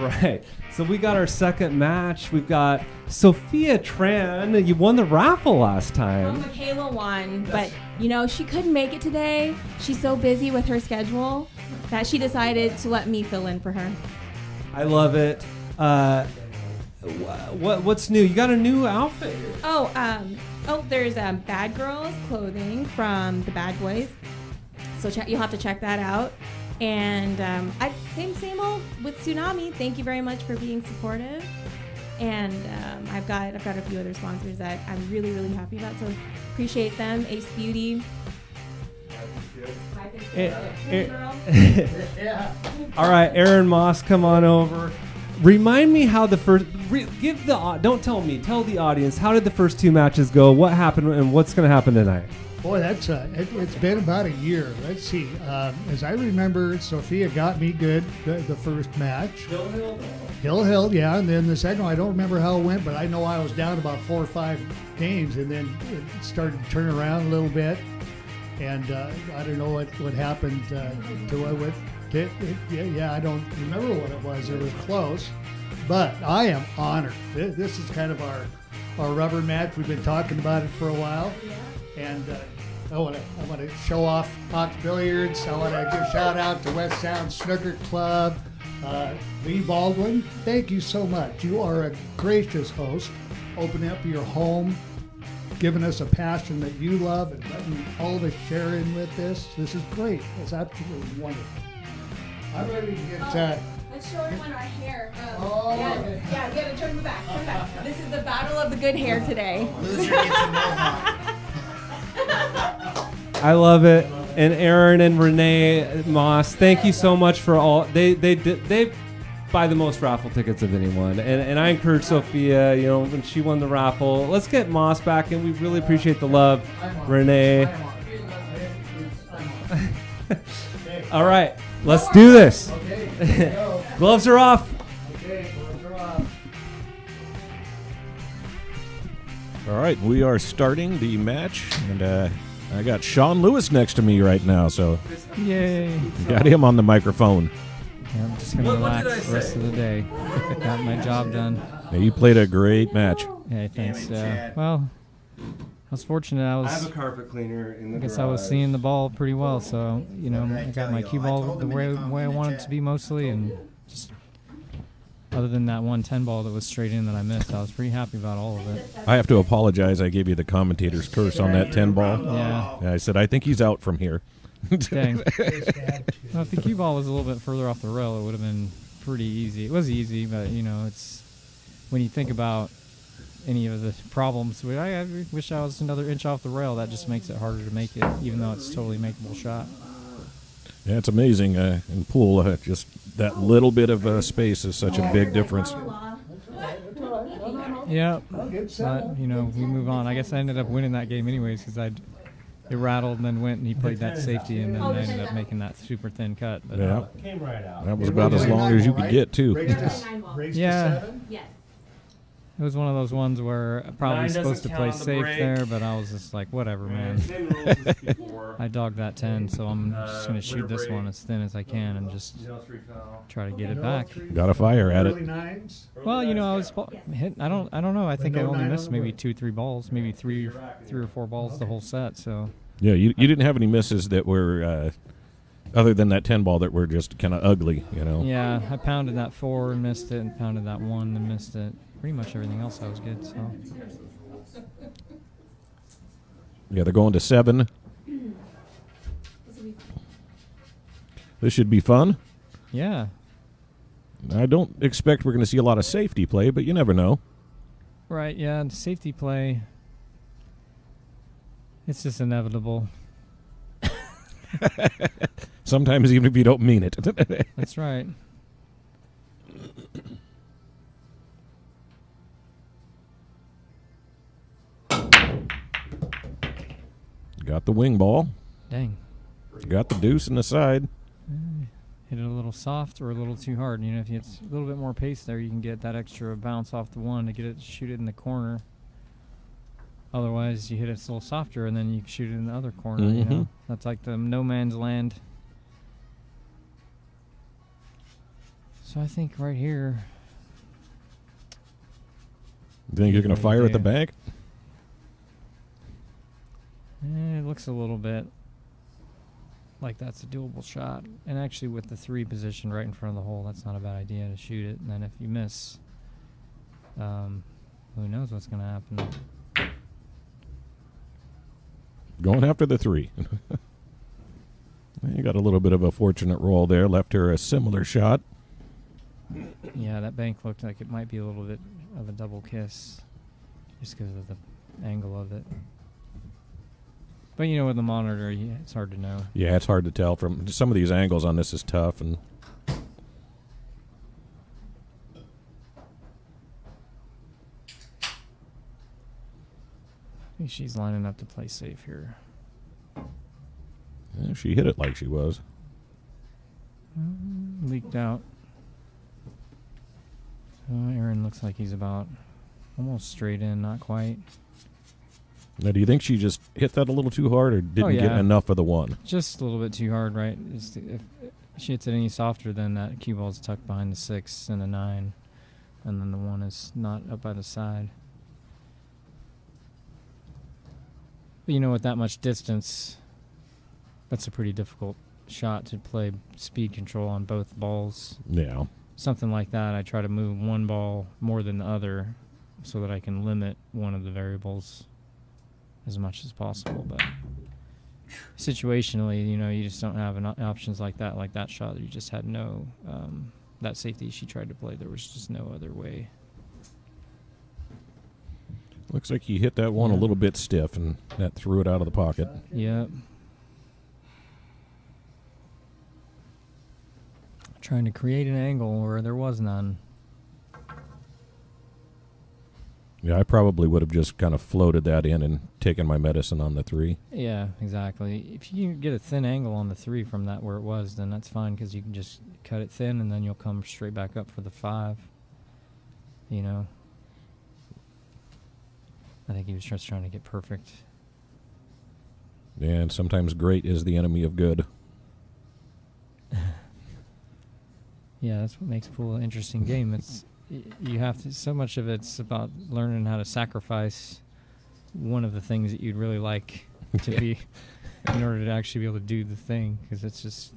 right. So we got our second match. We've got Sophie Tran. You won the raffle last time. Well, Michaela won, but she couldn't make it today. She's so busy with her schedule that she decided to let me fill in for her. I love it. What's new? You got a new outfit here. There's Bad Girls clothing from the Bad Boys. So you'll have to check that out. And same old with Tsunami. Thank you very much for being supportive. And I've got a few other sponsors that I'm really, really happy about. So appreciate them. Ace Beauty. All right, Aaron Moss, come on over. Remind me how the first. Don't tell me. Tell the audience. How did the first two matches go? What happened, and what's going to happen tonight? Boy, that's it's been about a year. Let's see. As I remember, Sophia got me good the first match. Hill, yeah. And then the second one, I don't remember how it went, but I know I was down about 4 or 5 games, and then it started to turn around a little bit. And I don't know what happened to it. I don't remember what it was. It was close. But I am honored. This is kind of our rubber match. We've been talking about it for a while. And I want to show off Fox Billiards. I want to give a shout out to West Sound Snooker Club. Lee Baldwin, thank you so much. You are a gracious host, opening up your home, giving us a passion that you love, and letting all of us share in with this. This is great. It's absolutely wonderful. I'm ready to get... Let's show everyone our hair. Okay. Yeah, you gotta turn the back. This is the battle of the good hair today. Loser gets a mohawk. I love it. And Aaron and Renee Moss, thank you so much for all. They buy the most raffle tickets of anyone. And I encourage Sophia, when she won the raffle. Let's get Moss back, and we really appreciate the love, Renee. All right, let's do this. Gloves are off. All right, we are starting the match, and I got Sean Lewis next to me right now, so yay! Got him on the microphone. Yeah, I'm just gonna relax the rest of the day. Got my job done. Yeah, you played a great match. Yeah, thanks. Well, I was fortunate. I have a carpet cleaner in the I guess garage. I was seeing the ball pretty well, so I got my cue ball the way I wanted it to be mostly, and just other than that 110 ball that was straight in that I missed, I was pretty happy about all of it. I have to apologize. I gave you the commentator's curse on that 10 ball. Yeah. I said I think he's out from here. Dang. Well, if the cue ball was a little bit further off the rail, it would have been pretty easy. It was easy, but it's when you think about any of the problems. I wish I was another inch off the rail. That just makes it harder to make it, even though it's a totally makeable shot. Yeah, it's amazing in pool. Just that little bit of space is such a big difference. Yeah, but we move on. I guess I ended up winning that game anyways because it rattled and then went and he played that safety and then I ended up making that super thin cut. But, yeah, that was about as long as you could get too. Yeah. Yes. It was one of those ones where I probably supposed to play safe there, but I was just like, whatever, man. I dogged that 10, so I'm just going to shoot this one as thin as I can and just try to get it back. Got a fire at it. Well, I was hitting. I don't know. I think I only missed maybe 2-3 balls, maybe three or four balls the whole set. So yeah, you didn't have any misses that were other than that 10 ball that were just kind of ugly, Yeah, I pounded that 4 and missed it, and pounded that 1 and missed it. Pretty much everything else I was good. So yeah, they're going to 7. This should be fun. Yeah. I don't expect we're going to see a lot of safety play, but you never know. Right, yeah, and safety play, it's just inevitable. Sometimes even if you don't mean it. That's right. Got the wing ball. Dang. Got the deuce in the side. Hit it a little soft or a little too hard. If you get a little bit more pace there, you can get that extra bounce off the 1 to get it, shoot it in the corner. Otherwise, you hit it a little softer, and then you can shoot it in the other corner. Mm-hmm. That's like the no man's land. So So I think right here. You think you're going to fire at the bank? It looks a little bit like that's a doable shot. And actually with the 3 positioned right in front of the hole, that's not a bad idea to shoot it. And then if you miss, who knows what's going to happen. Going after the 3. You got a little bit of a fortunate roll there. Left her a similar shot. Yeah, that bank looked like it might be a little bit of a double kiss just because of the angle of it. But, you know, with the monitor, it's hard to know. Yeah, it's hard to tell. From some of these angles on this is tough. And I think she's lining up to play safe here. yeah, she hit it like she was. Leaked out. So Aaron looks like he's about almost straight in, not quite. Now, do you think she just hit that a little too hard or didn't get enough of the 1? Just a little bit too hard, right? If she hits it any softer, then that cue ball's tucked behind the 6 and the 9, and then the 1 is not up by the side. But you know, with that much distance, that's a pretty difficult shot to play speed control on both balls. Yeah. Something like that, I try to move one ball more than the other so that I can limit one of the variables as much as possible. But situationally, you know, you just don't have options like that shot. You just had no, that safety she tried to play, there was just no other way. Looks like he hit that one a little bit stiff, and that threw it out of the pocket. Yep. Trying to create an angle where there was none. Yeah, I probably would have just kind of floated that in and taken my medicine on the 3. Yeah, exactly. If you get a thin angle on the 3 from that where it was, then that's fine because you can just cut it thin and then you'll come straight back up for the 5. You know? I think he was just trying to get perfect. And sometimes great is the enemy of good. Yeah, that's what makes pool an interesting game. It's you have to. So much of it's about learning how to sacrifice one of the things that you'd really like to be, in order to actually be able to do the thing. Because it's just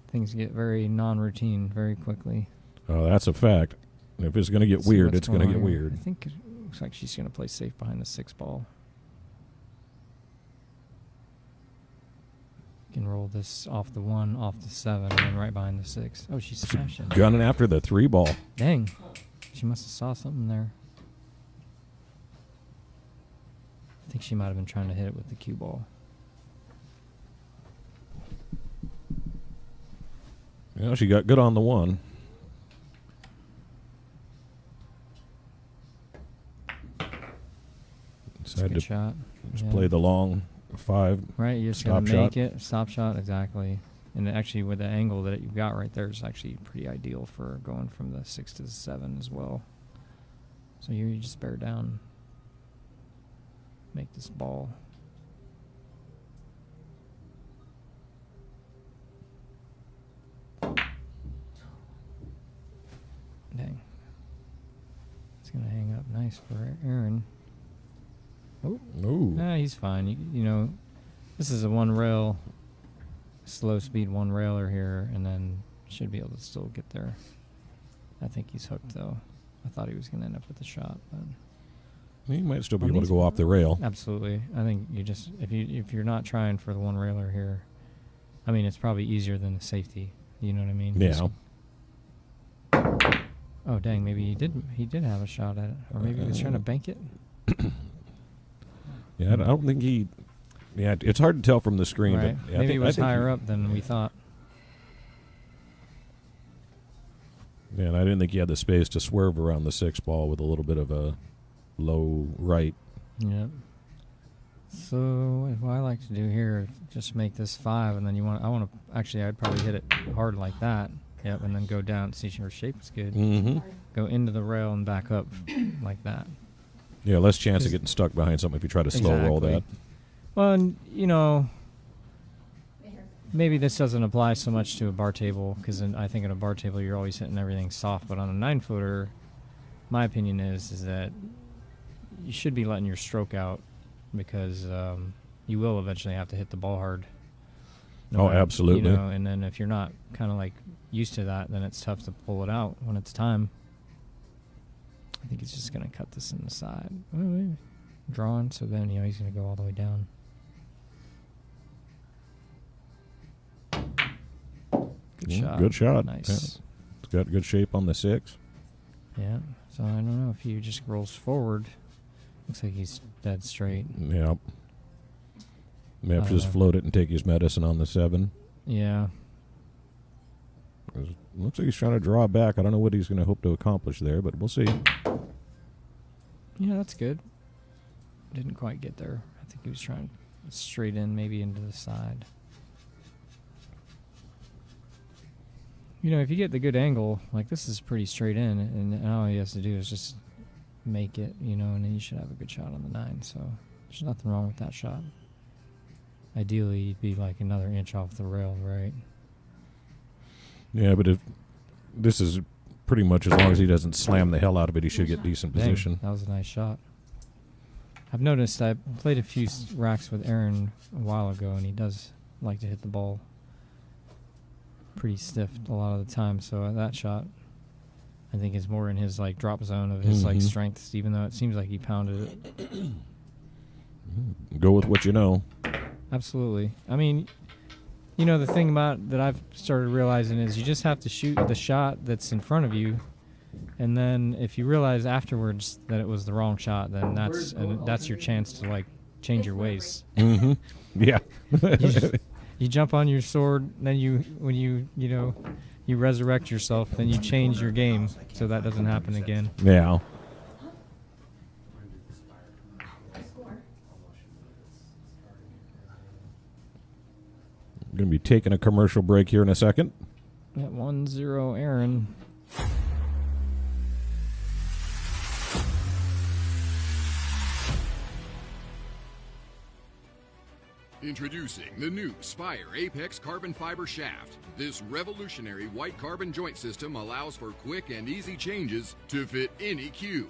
things get very non-routine very quickly. Oh, that's a fact. If it's going to get weird, it's going to get weird. I think it looks like she's going to play safe behind the 6 ball. Can roll this off the 1, off the 7, and then right behind the 6. Oh, she's smashing. Gunning after the 3 ball. Dang. She must have saw something there. I think she might have been trying to hit it with the cue ball. Yeah, she got good on the 1. Decided Good to shot. just play the long 5. Right, you just stop gotta make shot. it. Stop shot, exactly. And actually, with the angle that you've got right there is actually pretty ideal for going from the 6 to the 7 as well. So you just bear down. Make this ball. Dang. It's going to hang up nice for Aaron. Oh. Ooh. He's fine. You know, this is a 1 rail, slow speed 1 railer here, and then should be able to still get there. I think he's hooked, though. I thought he was going to end up with a shot, but He might still be able to go off the rail. absolutely. I think you just if you're not trying for the 1 railer here, I mean, it's probably easier than the safety. You know what I mean? Yeah. Oh dang! Maybe he did have a shot at it, or maybe he was trying to bank it. Yeah, I don't think he. Yeah, it's hard to tell from the screen. Right? But yeah, Maybe he was think higher up than we thought. Yeah, and I didn't think he had the space to swerve around the 6 ball with a little bit of a low right. Yep. So what I like to do here is just make this 5, and then I'd probably hit it hard like that. Yep, and then go down, see if your shape is good. Mm-hmm. Go into the rail and back up like that. Yeah, less chance of getting stuck behind something if you try to slow roll that. Well, and, you know, maybe this doesn't apply so much to a bar table, because I think at a bar table you're always hitting everything soft. But on a 9-footer, my opinion is that you should be letting your stroke out, because you will eventually have to hit the ball hard. Absolutely. You know, and then if you're not kind of like used to that, then it's tough to pull it out when it's time. I think he's just going to cut this in the side. Drawn, so then he's going to go all the way down. Good shot. Good shot. Nice. Yeah. It's got good shape on the 6. Yeah. So I don't know if he just rolls forward. Looks like he's dead straight. Yep. May have to just float it and take his medicine on the 7. Yeah. Looks like he's trying to draw back. I don't know what he's going to hope to accomplish there, but we'll see. Yeah, that's good. Didn't quite get there. I think he was trying straight in, maybe into the side. You know, if you get the good angle, like this is pretty straight in, and all he has to do is just make it, you know, and then you should have a good shot on the 9. So there's nothing wrong with that shot. Ideally, you'd be like another inch off the rail, right? Yeah, but if this is pretty much, as long as he doesn't slam the hell out of it, he should get decent Dang, position. that was a nice shot. I've noticed I played a few racks with Aaron a while ago, and he does like to hit the ball pretty stiff a lot of the time. So that shot, I think, is more in his like drop zone of his like strengths, even though it seems like he pounded it. Go with what you know. Absolutely. I mean, you know, the thing about that I've started realizing is you just have to shoot the shot that's in front of you, and then if you realize afterwards that it was the wrong shot, then that's your chance to like change your ways. Mm-hmm. Yeah. You jump on your sword, then when you resurrect yourself, then you change your game so that doesn't happen again. Yeah. Going to be taking a commercial break here in a second. At 1-0, Aaron. Introducing the new Spire Apex Carbon Fiber Shaft. This revolutionary white carbon joint system allows for quick and easy changes to fit any cue.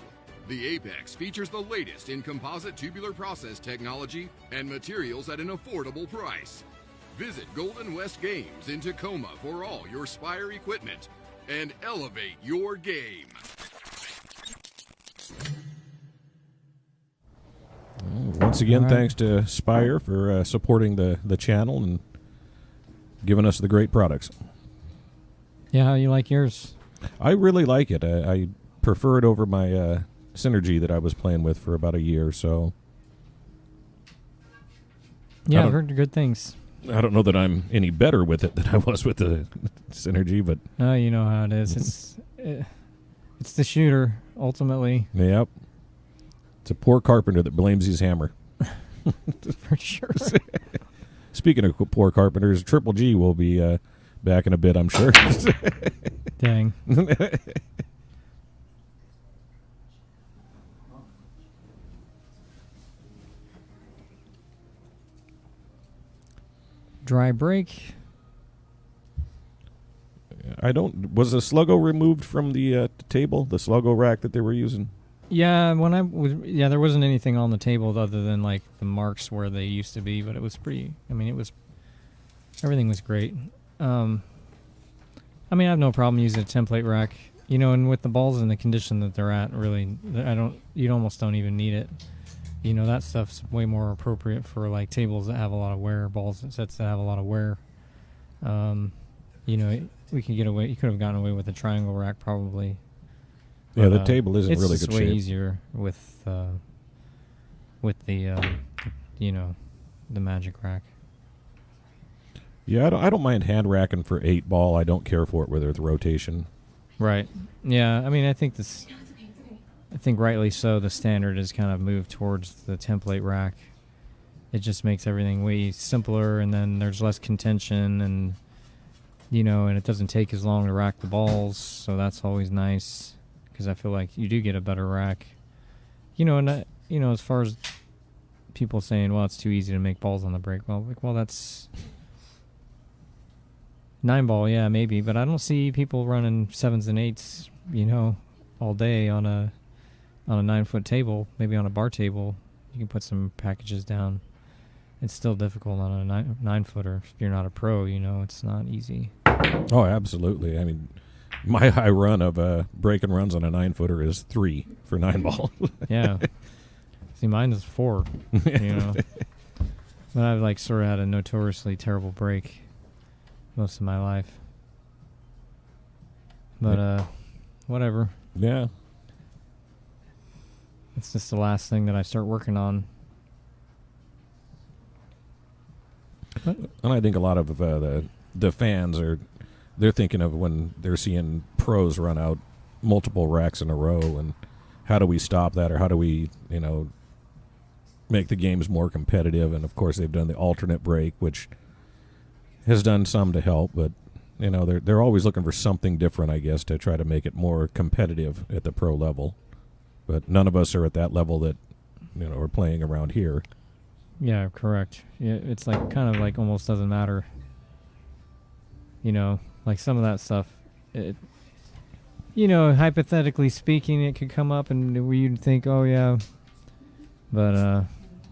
The Apex features the latest in composite tubular process technology and materials at an affordable price. Visit Golden West Games in Tacoma for all your Spire equipment and elevate your game. Once again, All right. Thanks to Spire for supporting the channel and giving us the great products. Yeah, how you like yours? I really like it. I prefer it over my Synergy that I was playing with for about a year. So Yeah, I've heard good things. I don't know that I'm any better with it than I was with the Synergy, but You know how it is. It's the shooter ultimately. yep. It's a poor carpenter that blames his hammer. For sure. Speaking of poor carpenters, Triple G will be back in a bit, I'm sure. Dang. Dry break. Was the Sluggo removed from the table, the Sluggo rack that they were using? Yeah, there wasn't anything on the table other than like the marks where they used to be, but it was pretty. I mean, everything was great. I mean, I have no problem using a template rack, you know, and with the balls in the condition that they're at, really, you almost don't even need it. You know, that stuff's way more appropriate for like tables that have a lot of wear, balls and sets that have a lot of wear. You know, you could have gotten away with a triangle rack probably. Yeah, But, the table isn't really it's good way shape. easier with the the magic rack. Yeah, I don't mind hand racking for 8-ball. I don't care for it with rotation. Right. Yeah. I mean, I think rightly so. The standard is kind of moved towards the template rack. It just makes everything way simpler, and then there's less contention, and and it doesn't take as long to rack the balls, so that's always nice. Because I feel like you do get a better rack, and as far as people saying, well, it's too easy to make balls on the break. Well, that's 9-ball, yeah, maybe, but I don't see people running 7s and 8s, all day on a 9-foot table. Maybe on a bar table, you can put some packages down. It's still difficult on a 9-footer. If you're not a pro, it's not easy. Oh, absolutely. I mean, my high run of break and runs on a 9-footer is 3 for 9-ball. Yeah. See, mine is 4, But I've sort of had a notoriously terrible break most of my life. But whatever. Yeah. It's just the last thing that I start working on. And I think a lot of the fans they're thinking of when they're seeing pros run out multiple racks in a row, and how do we stop that, or how do we, make the games more competitive? And of course, they've done the alternate break, which has done some to help, but they're always looking for something different, I guess, to try to make it more competitive at the pro level. But none of us are at that level that are playing around here. Yeah, correct. Yeah, it's kind of almost doesn't matter. Some of that stuff, hypothetically speaking, it could come up and you'd think, oh yeah, but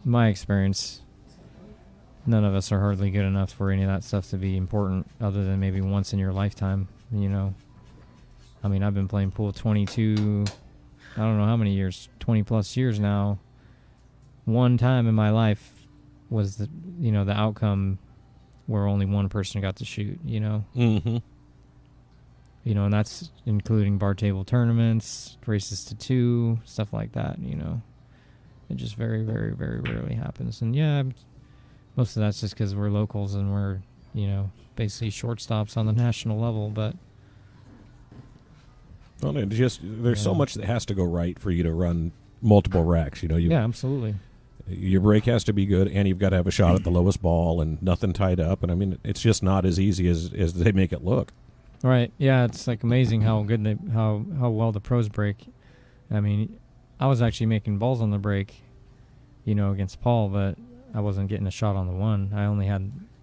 my experience, none of us are hardly good enough for any of that stuff to be important, other than maybe once in your lifetime. I mean, I've been playing pool 22, I don't know how many years, 20 plus years now. One time in my life was the outcome where only one person got to shoot, Mm-hmm. And that's including bar table tournaments, races to 2, stuff like that, It just very, very, very rarely happens. And yeah, most of that's just because we're locals and we're, basically shortstops on the national level, but... Well, there's so much that has to go right for you to run multiple racks, Yeah, absolutely. Your break has to be good, and you've got to have a shot at the lowest ball and nothing tied up. And I mean, it's just not as easy as they make it look. Right. Yeah, it's amazing how good how well the pros break. I mean, I was actually making balls on the break, against Paul, but I wasn't getting a shot on the one.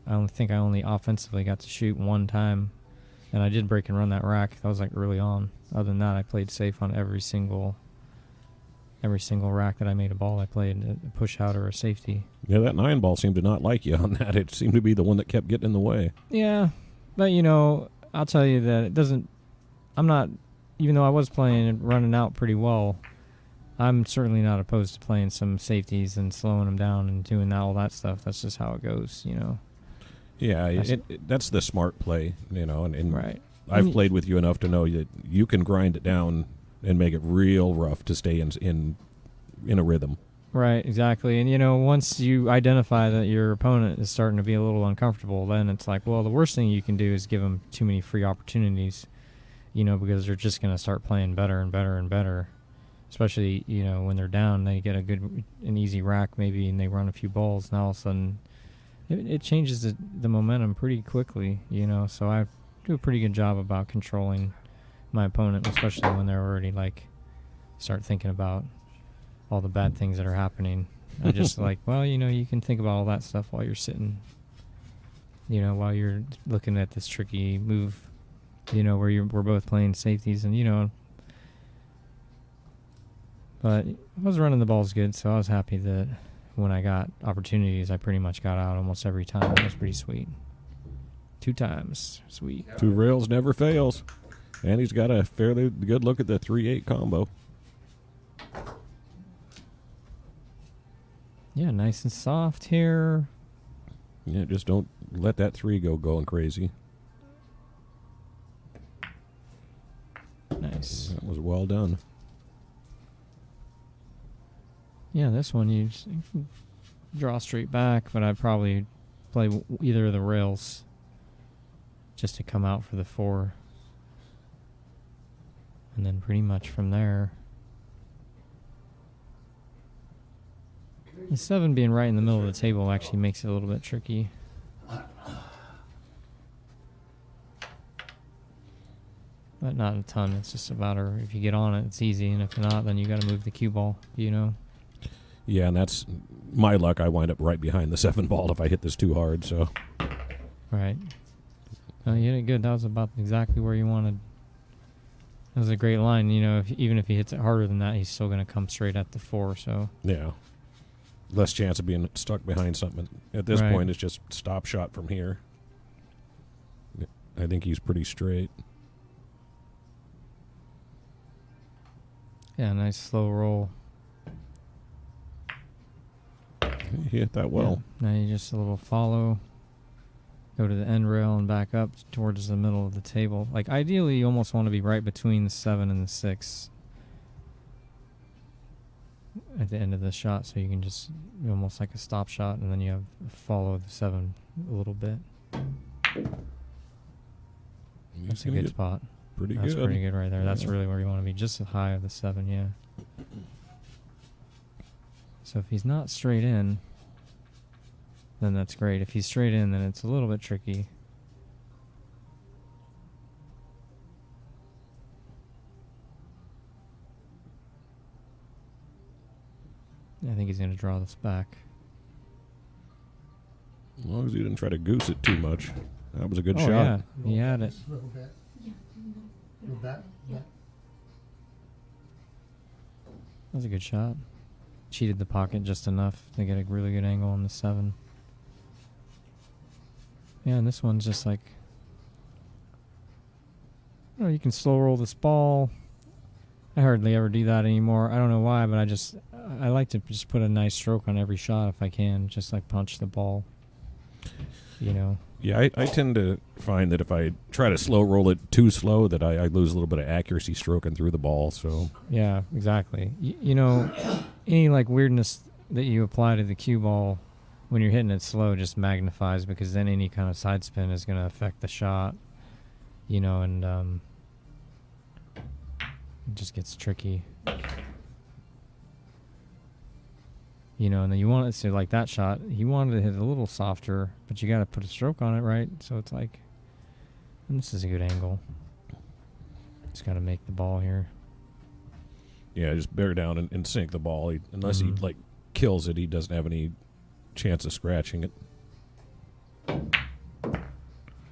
I think I only offensively got to shoot one time, and I did break and run that rack. That was early on. Other than that, I played safe on every single rack that I made a ball. I played a push out or a safety. Yeah, that 9-ball seemed to not like you on that. It seemed to be the one that kept getting in the way. Yeah, but I'll tell you that it doesn't. I'm not, even though I was playing and running out pretty well, I'm certainly not opposed to playing some safeties and slowing them down and doing all that stuff. That's just how it goes, Yeah, that's the smart play, and right. I've played with you enough to know that you can grind it down and make it real rough to stay in a rhythm. Right, exactly. And, once you identify that your opponent is starting to be a little uncomfortable, then it's well, the worst thing you can do is give them too many free opportunities, because they're just going to start playing better and better and better. Especially, when they're down, they get an easy rack maybe, and they run a few balls, and all of a sudden it changes the momentum pretty quickly, So I do a pretty good job about controlling my opponent, especially when they're already start thinking about all the bad things that are happening. I just well, you can think about all that stuff while you're sitting, while you're looking at this tricky move, where we're both playing safeties, and but I was running the balls good, so I was happy that when I got opportunities, I pretty much got out almost every time. That was pretty sweet. 2 times, sweet. 2 rails never fails. And he's got a fairly good look at the 3-8 combo. Yeah, nice and soft here. Yeah, just don't let that 3 go going crazy. Nice. That was well done. Yeah, this one you can draw straight back, but I'd probably play either of the rails just to come out for the 4. And then pretty much from there. The 7 being right in the middle of the table actually makes it a little bit tricky. But not a ton. It's just a matter, if you get on it, it's easy. And if not, then you got to move the cue ball, Yeah, and that's my luck. I wind up right behind the 7 ball if I hit this too hard. So, Right. Oh, you hit it good. That was about exactly where you wanted. That was a great line. You know, even if he hits it harder than that, he's still going to come straight at the 4. So Yeah. Less chance of being stuck behind something. At this Right. point, it's just stop shot from here. I think he's pretty straight. yeah, nice slow roll. He hit that well. Yeah. Now you just a little follow. Go to the end rail and back up towards the middle of the table. Like ideally, you almost want to be right between the 7 and the 6 at the end of the shot, so you can just almost like a stop shot, and then you have follow the 7 a little bit. That's a good spot. Pretty That's good. pretty good right there. That's Yeah. really where you want to be, just as high of the 7, yeah. So if he's not straight in, then that's great. If he's straight in, then it's a little bit tricky. I think he's going to draw this back. As long as he didn't try to goose it too much. That was a good Oh, shot. yeah. He had it. Just a little bit. A little bit. Yeah. That was a good shot. Cheated the pocket just enough to get a really good angle on the 7. Yeah, and this one's just like, you know, you can slow roll this ball. I hardly ever do that anymore. I don't know why, but I like to just put a nice stroke on every shot if I can, just like punch the ball, you know. Yeah, I tend to find that if I try to slow roll it too slow, that I lose a little bit of accuracy stroking through the ball. So Yeah, exactly. You know, any like weirdness that you apply to the cue ball when you're hitting it slow just magnifies, because then any kind of side spin is going to affect the shot, you know, and it just gets tricky. You know, and then you want it to, like that shot, you wanted to hit it a little softer, but you got to put a stroke on it, right? So it's like, and this is a good angle. Just got to make the ball here. yeah, just bear down and sink the ball. Unless he like kills it, he doesn't have any chance of scratching it.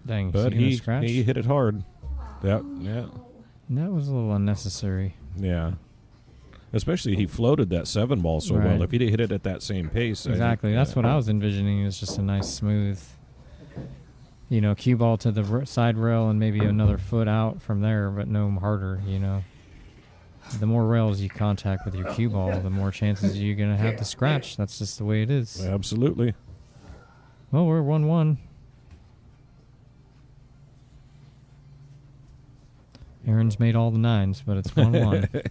Dang, But he scratch? he hit it hard. Yeah. That was a little unnecessary. Yeah. Especially he floated that 7 ball so Right. well. If he'd hit it at that same pace. Exactly. That's what I was envisioning, is just a nice smooth, you know, cue ball to the side rail and maybe another foot out from there, but no harder, you know. The more rails you contact with your cue ball, the more chances you're going to have to scratch. That's just the way it is. Absolutely. Well, we're 1-1. Aaron's made all the 9s, but it's 1-1.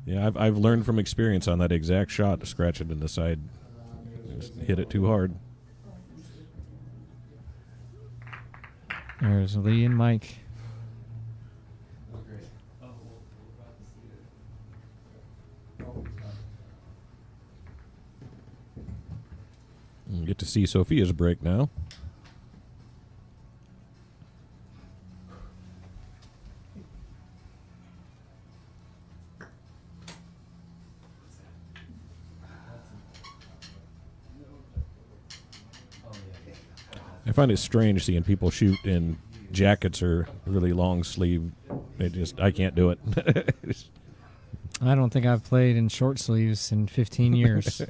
Yeah, I've learned from experience on that exact shot to scratch it in the side. Just hit it too hard. There's Lee and Mike. You get to see Sophia's break now. I find it strange seeing people shoot in jackets or really long sleeve. I can't do it. I don't think I've played in short sleeves in 15 years.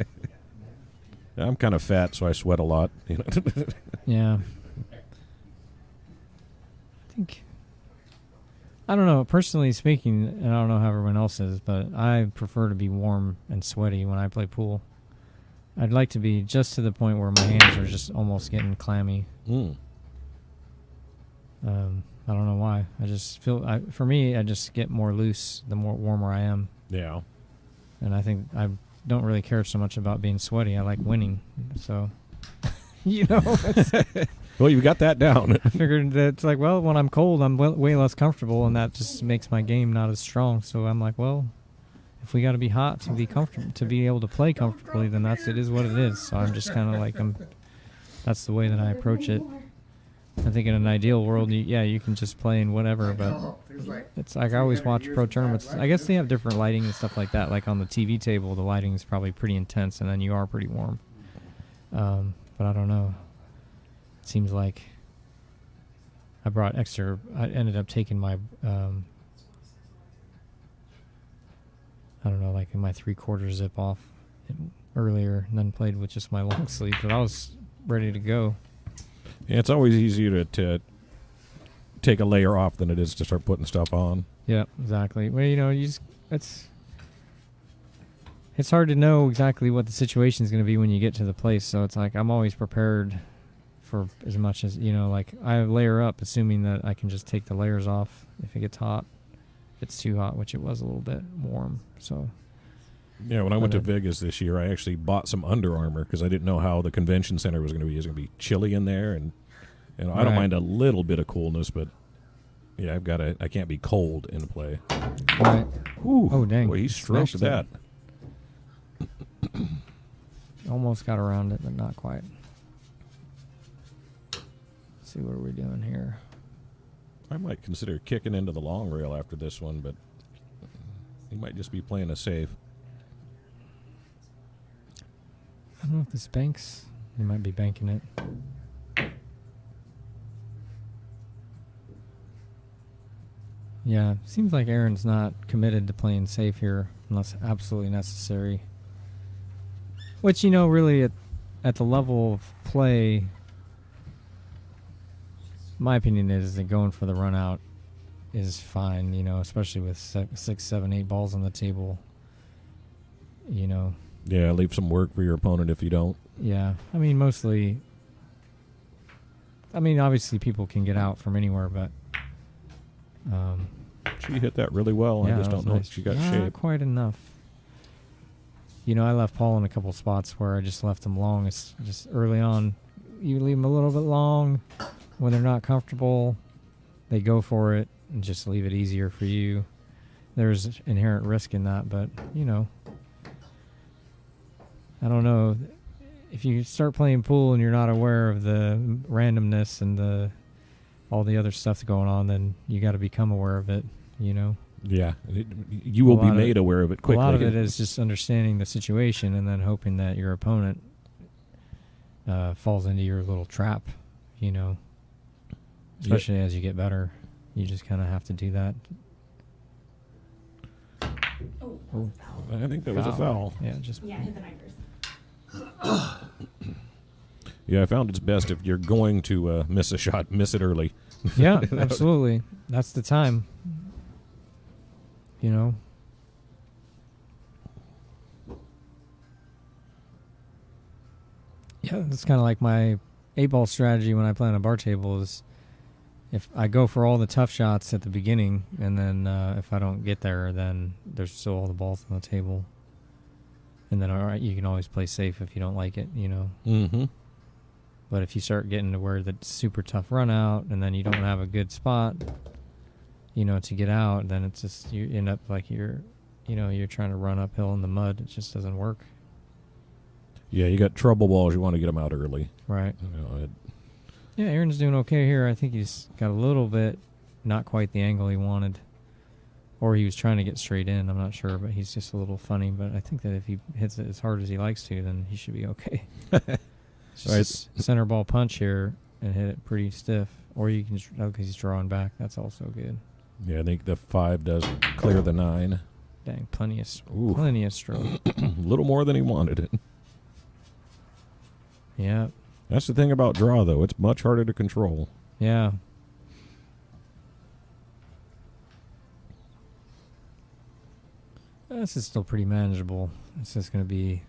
I'm kind of fat, so I sweat a lot. You know? Yeah. I don't know, personally speaking, and I don't know how everyone else is, but I prefer to be warm and sweaty when I play pool. I'd like to be just to the point where my hands are just almost getting clammy. Mm. I don't know why. I just feel, for me, I just get more loose the more warmer I am. Yeah. And I think I don't really care so much about being sweaty. I like winning. So, you know, Well, you got that down. I figured that it's like, well, when I'm cold, I'm way less comfortable, and that just makes my game not as strong. So I'm like, well, if we got to be hot to be comfortable, to be able to play comfortably, then it is what it is. So I'm just kind of like, that's the way that I approach it. I think in an ideal world, you can just play in whatever, but it's like I always watch pro tournaments. I guess they have different lighting and stuff like that. Like on the TV table, the lighting is probably pretty intense, and then you are pretty warm. But I don't know. It seems like I brought extra. I ended up taking my, I don't know, like my 3/4 zip off earlier, and then played with just my long sleeve. But I was ready to go. Yeah, it's always easier to take a layer off than it is to start putting stuff on. Yeah, exactly. Well, it's hard to know exactly what the situation is going to be when you get to the place. So it's like I'm always prepared for as much as, like I layer up assuming that I can just take the layers off if it gets hot. If it's too hot, which it was a little bit warm. So yeah, when I went to Vegas this year, I actually bought some Under Armour because I didn't know how the convention center was going to be. Is it going to be chilly in there? And I don't mind a little bit of coolness, but yeah, I can't be cold in play. Right. Ooh, oh dang! Boy, he stroked that. Almost got around it, but not quite. Let's see what are we doing here. I might consider kicking into the long rail after this one, but he might just be playing a safe. I don't know if this banks. He might be banking it. Yeah, seems like Aaron's not committed to playing safe here unless absolutely necessary. Which, really at the level of play, my opinion is that going for the run out is fine, especially with 6, 7, 8 balls on the table. Yeah, leave some work for your opponent if you don't. Yeah, obviously people can get out from anywhere, but she hit that really well. Yeah, I just don't know if she got not shape. quite enough. I left Paul in a couple spots where I just left them long. It's just early on, you leave them a little bit long. When they're not comfortable, they go for it and just leave it easier for you. There's inherent risk in that, but I don't know. If you start playing pool and you're not aware of the randomness and all the other stuff going on, then you got to become aware of it, Yeah, you will be made aware of it quickly. A lot of it is just understanding the situation and then hoping that your opponent falls into your little trap, Especially as you get better. You just kind of have to do that. Oh, I think that was a foul. Yeah, hit the Niners. Yeah, I found it's best if you're going to miss a shot, miss it early. Yeah, absolutely. That's the time. Yeah, that's kind of like my 8-ball strategy when I play on a bar table is if I go for all the tough shots at the beginning and then if I don't get there, then there's still all the balls on the table. And then, all right, you can always play safe if you don't like it, Mm-hmm. But if you start getting to where the super tough run out and then you don't have a good spot, to get out, then it's just, you end up like you're trying to run uphill in the mud. It just doesn't work. Yeah, you got trouble balls. You want to get them out early. Right. Yeah, Aaron's doing okay here. I think he's got a little bit, not quite the angle he wanted. Or he was trying to get straight in. I'm not sure, but he's just a little funny. But I think that if he hits it as hard as he likes to, then he should be okay. It's just a center ball punch here and hit it pretty stiff. Or you can, because he's drawing back. That's also good. Yeah, I think the 5 does clear the 9. Dang, plenty of stroke. A little more than he wanted it. Yeah. That's the thing about draw, though. It's much harder to control. Yeah. This is still pretty manageable. It's just going to be,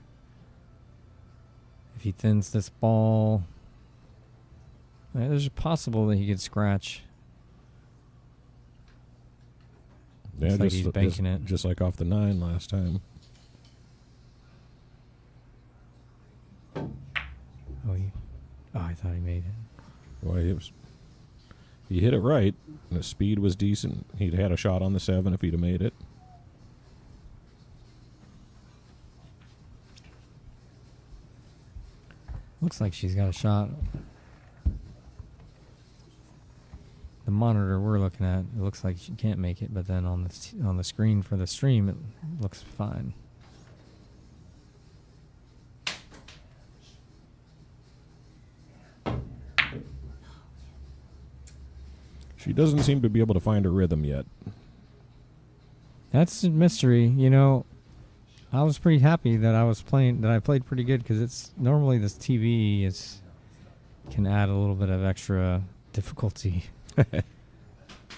if he thins this ball, there's a possible that he could scratch. Yeah, It's like he's banking it. Just like off the 9 last time. I thought he made it. Well, he hit it right. And the speed was decent. He'd had a shot on the 7 if he'd have made it. Looks like she's got a shot. The monitor we're looking at, it looks like she can't make it, but then on the screen for the stream, it looks fine. She doesn't seem to be able to find her rhythm yet. That's a mystery. You know, I was pretty happy that I played pretty good, because it's normally this TV can add a little bit of extra difficulty.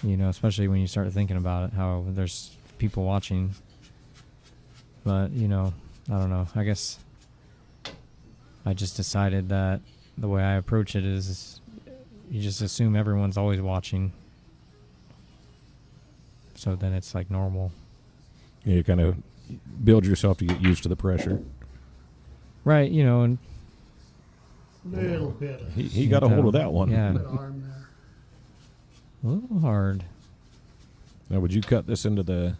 You know, especially when you start thinking about it, how there's people watching. But, you know, I don't know. I guess I just decided that the way I approach it is you just assume everyone's always watching. So then it's like normal. Yeah, you kind of build yourself to get used to the pressure. Right, you know, and Little bit. He got a hold of that one. Yeah. Bit of arm there. A little hard. Now, would you cut this into the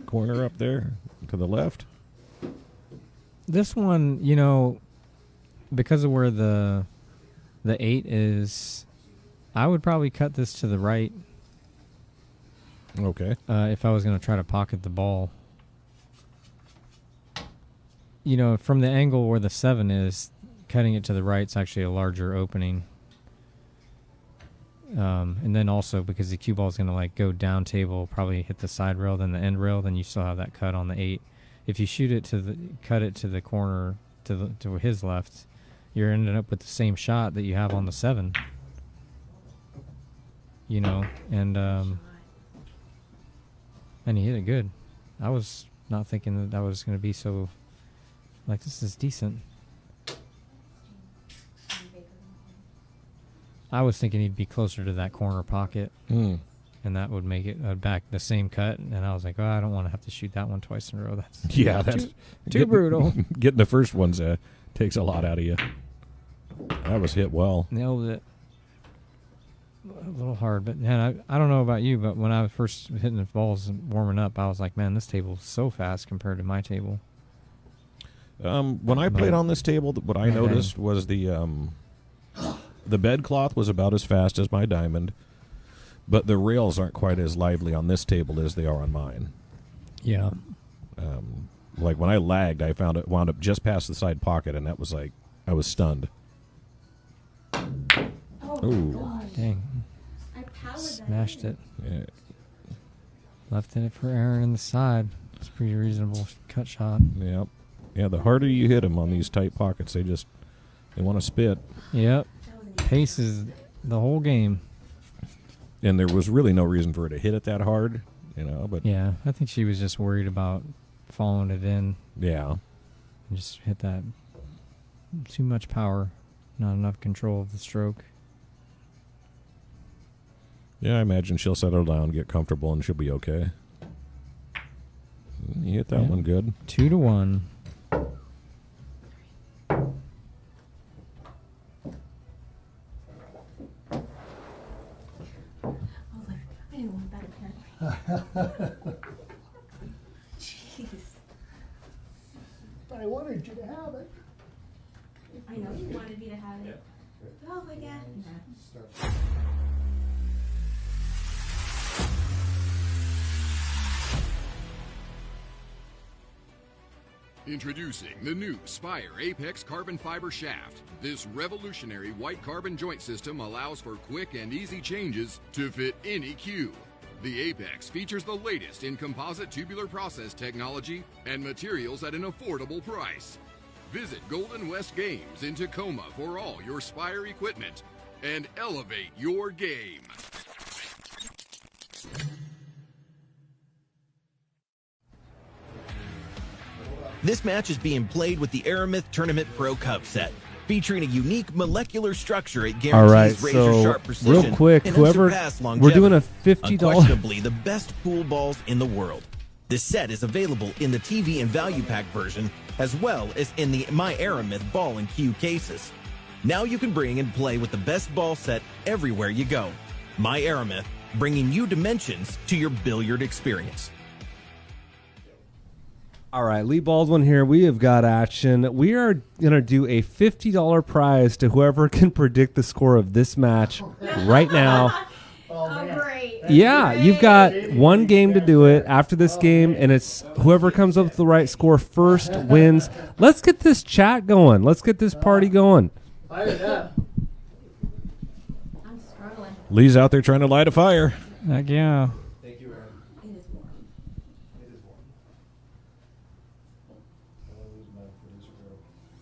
corner up there to the left? This one, you know, because of where the 8 is, I would probably cut this to the right. Okay. If I was going to try to pocket the ball. You know, from the angle where the 7 is, cutting it to the right is actually a larger opening. And then also because the cue ball is going to like go down table, probably hit the side rail, then the end rail, then you still have that cut on the 8. If you shoot it cut it to the corner to his left, you're ending up with the same shot that you have on the 7. You know, and he hit it good. I was not thinking that was going to be so. Like, this is decent. I was thinking he'd be closer to that corner pocket, and that would make it back the same cut. And I was like, oh, I don't want to have to shoot that one twice in a row. That's too brutal. Getting the first ones takes a lot out of you. That was hit well. Nailed it. A little hard, but man, I don't know about you, but when I was first hitting the balls and warming up, I was like, man, this table is so fast compared to my table. When I played on this table, what I noticed was the bed cloth was about as fast as my diamond, but the rails aren't quite as lively on this table as they are on mine. Yeah. Like when I lagged, I found it wound up just past the side pocket, and that was like, I was stunned. Oh, Dang. I powered Smashed that. it. Yeah. Left it for Aaron in the side. It's a pretty reasonable cut shot. Yep. Yeah, the harder you hit them on these tight pockets, they want to spit. Yep. Pace is the whole game. And there was really no reason for her to hit it that hard, you know. But Yeah, I think she was just worried about following it in. yeah, And just hit that. Too much power. Not enough control of the stroke. yeah, I imagine she'll settle down, get comfortable, and she'll be okay. You hit that one good. 2-1. I was like, I didn't want that apparently. Jeez. But I wanted you to have it. I know you wanted me to have it. But I was like, yeah. Introducing the new Spire Apex Carbon Fiber Shaft. This revolutionary white carbon joint system allows for quick and easy changes to fit any cue. The Apex features the latest in composite tubular process technology and materials at an affordable price. Visit Golden West Games in Tacoma for all your Spire equipment and elevate your game. This match is being played with the Aramith Tournament Pro Cup set, featuring a unique molecular structure. It All right, guarantees razor-sharp so precision real quick, and whoever unsurpassed we're longevity. doing a $50. Unquestionably the best pool balls in the world. This set is available in the TV and Value Pack version, as well as in the My Aramith ball and cue cases. Now you can bring and play with the best ball set everywhere you go. My Aramith, bringing you dimensions to your billiard experience. All right, Lee Baldwin here. We have got action. We are going to do a $50 prize to whoever can predict the score of this match right now. Oh, great. Yeah, you've got one game to do it after this game, and it's whoever comes up with the right score first wins. Let's get this chat going. Let's get this party going. Fire it up. I'm Lee's out there trying to light a fire. Heck yeah. Thank you, Aaron. It is warm. It is warm.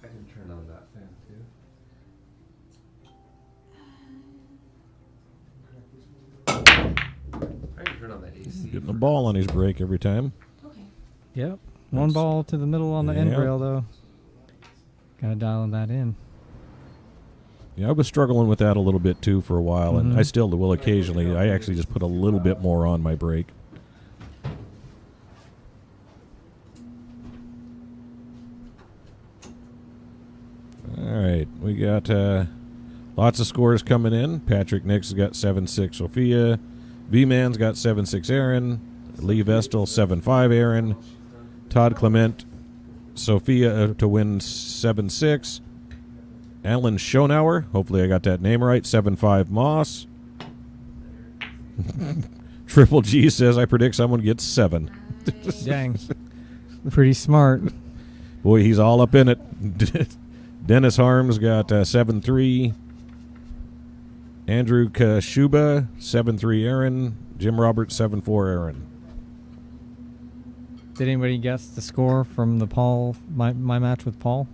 I can turn on that fan too. I can turn on that AC. Getting the ball on his break every time. Okay. Yep. One ball to the middle on the end Yep. rail, though. Gotta dial that in. Yeah, I was struggling with that a little bit too for a while, and Mhm. I still will occasionally. I actually just put a little bit more on my brake. All right, we got lots of scores coming in. Patrick Nix has got 7-6 Sophia. V-Man's got 7-6 Aaron. Lee Vestal 7-5 Aaron. Todd Clement, Sophia to win 7-6. Alan Schonauer, hopefully I got that name right, 7-5 Moss. Triple G says, I predict someone gets 7. Dang. Pretty smart. Boy, he's all up in it. Dennis Harms got 7-3. Andrew Kashuba, 7-3 Aaron. Jim Roberts, 7-4 Aaron. Did anybody guess the score from the Paul my match with Paul?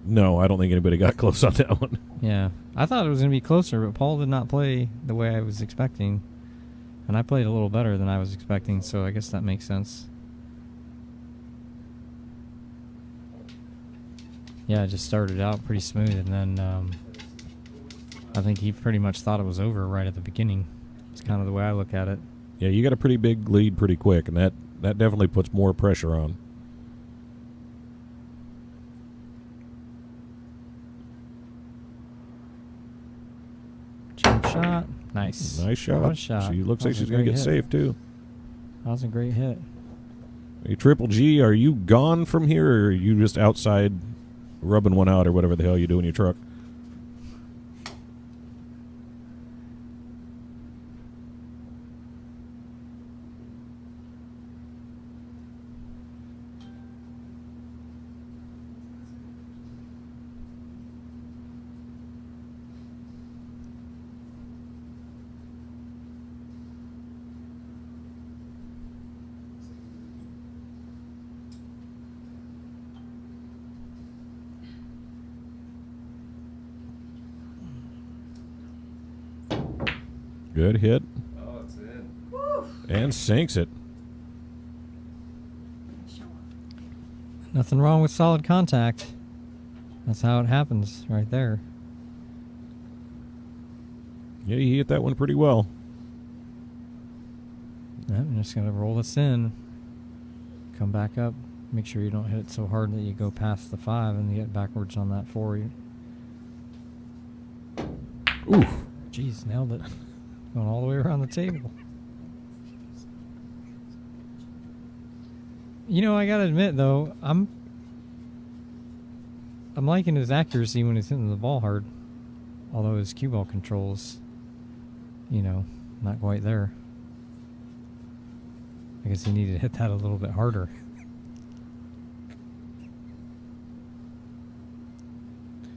No, I don't think anybody got close on that one. Yeah. I thought it was going to be closer, but Paul did not play the way I was expecting. And I played a little better than I was expecting, so I guess that makes sense. Yeah, it just started out pretty smooth, and then I think he pretty much thought it was over right at the beginning. It's kind of the way I look at it. Yeah, you got a pretty big lead pretty quick, and that definitely puts more pressure on. Jump shot. Nice. Nice shot. What a shot. She looks That like was she's a going to great get hit. safe, too. That was a great hit. Hey, Triple G, are you gone from here, or are you just outside rubbing one out, or whatever the hell you do in your truck? Good hit. Oh, it's in. And sinks it. Nothing wrong with solid contact. That's how it happens right there. Yeah, you hit that one pretty well. Yep, I'm just going to roll this in. Come back up. Make sure you don't hit it so hard that you go past the 5 and you get backwards on that 4. Ooh. Jeez, nailed it. Going all the way around the table. You know, I gotta admit though, I'm liking his accuracy when he's hitting the ball hard. Although his cue ball controls, you know, not quite there. I guess he needed to hit that a little bit harder.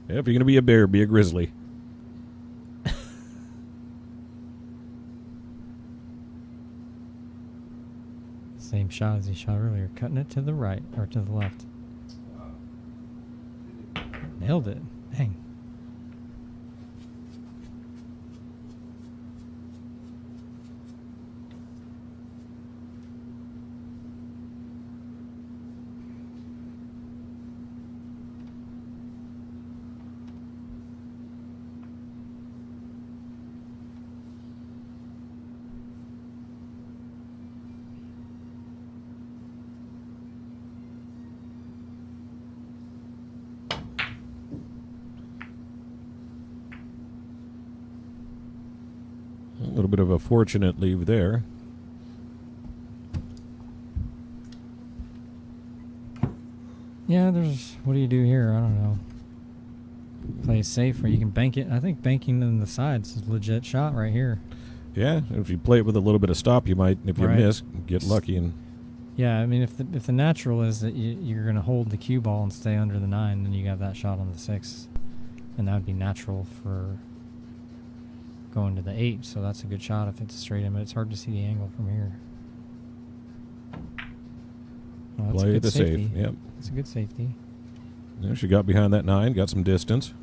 Yeah, if you're going to be a bear, be a grizzly. Same shot as he shot earlier, cutting it to the right, or to the left. Nailed it. Dang. A little bit of a fortunate leave there. Yeah, there's... What do you do here? I don't know. Play it safe or you can bank it. I think banking in the sides is a legit shot right here. Yeah, if you play it with a little bit of stop, you might, if you Right. miss, get lucky. And Yeah, I mean, if the natural is that you're going to hold the cue ball and stay under the 9, then you got that shot on the 6. And that would be natural for going to the 8, so that's a good shot if it's a straight in, but it's hard to see the angle from here. Oh, that's a Play good the safety. safe. Yep. It's a good safety. Yeah, she got behind that 9, got some distance.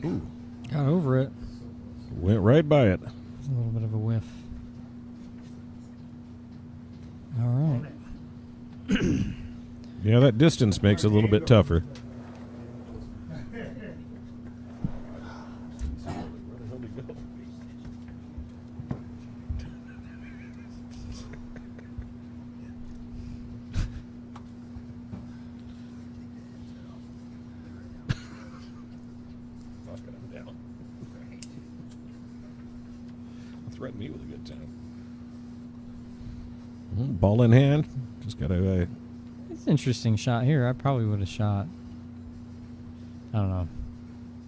Ooh. Got over it. Went right by it. It's a little bit of a whiff. All right. Yeah, that distance makes it a little bit tougher. Threaten me with a good time. Ball in hand. Just got to. It's an interesting shot here. I probably would have shot. I don't know.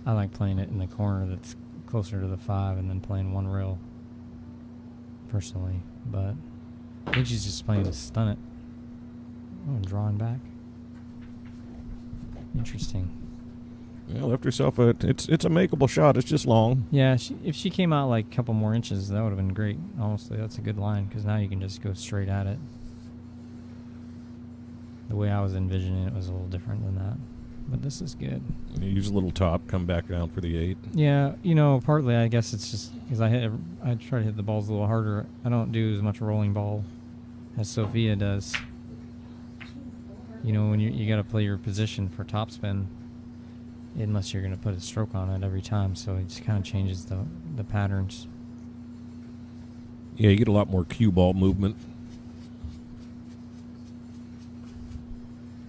I like playing it in the corner that's closer to the 5 and then playing one rail. Personally, but I think she's just playing to stun it. Oh, drawing back. Interesting. Yeah, left herself a. It's a makeable shot. It's just long. Yeah, if she came out like a couple more inches, that would have been great. Honestly, that's a good line because now you can just go straight at it. The way I was envisioning it was a little different than that, but this is good. You use a little top, come back down for the 8. Yeah, you know, partly I guess it's just because I try to hit the balls a little harder. I don't do as much rolling ball as Sophia does. You know, when you got to play your position for topspin. Unless you're going to put a stroke on it every time, so it just kind of changes the patterns. Yeah, you get a lot more cue ball movement.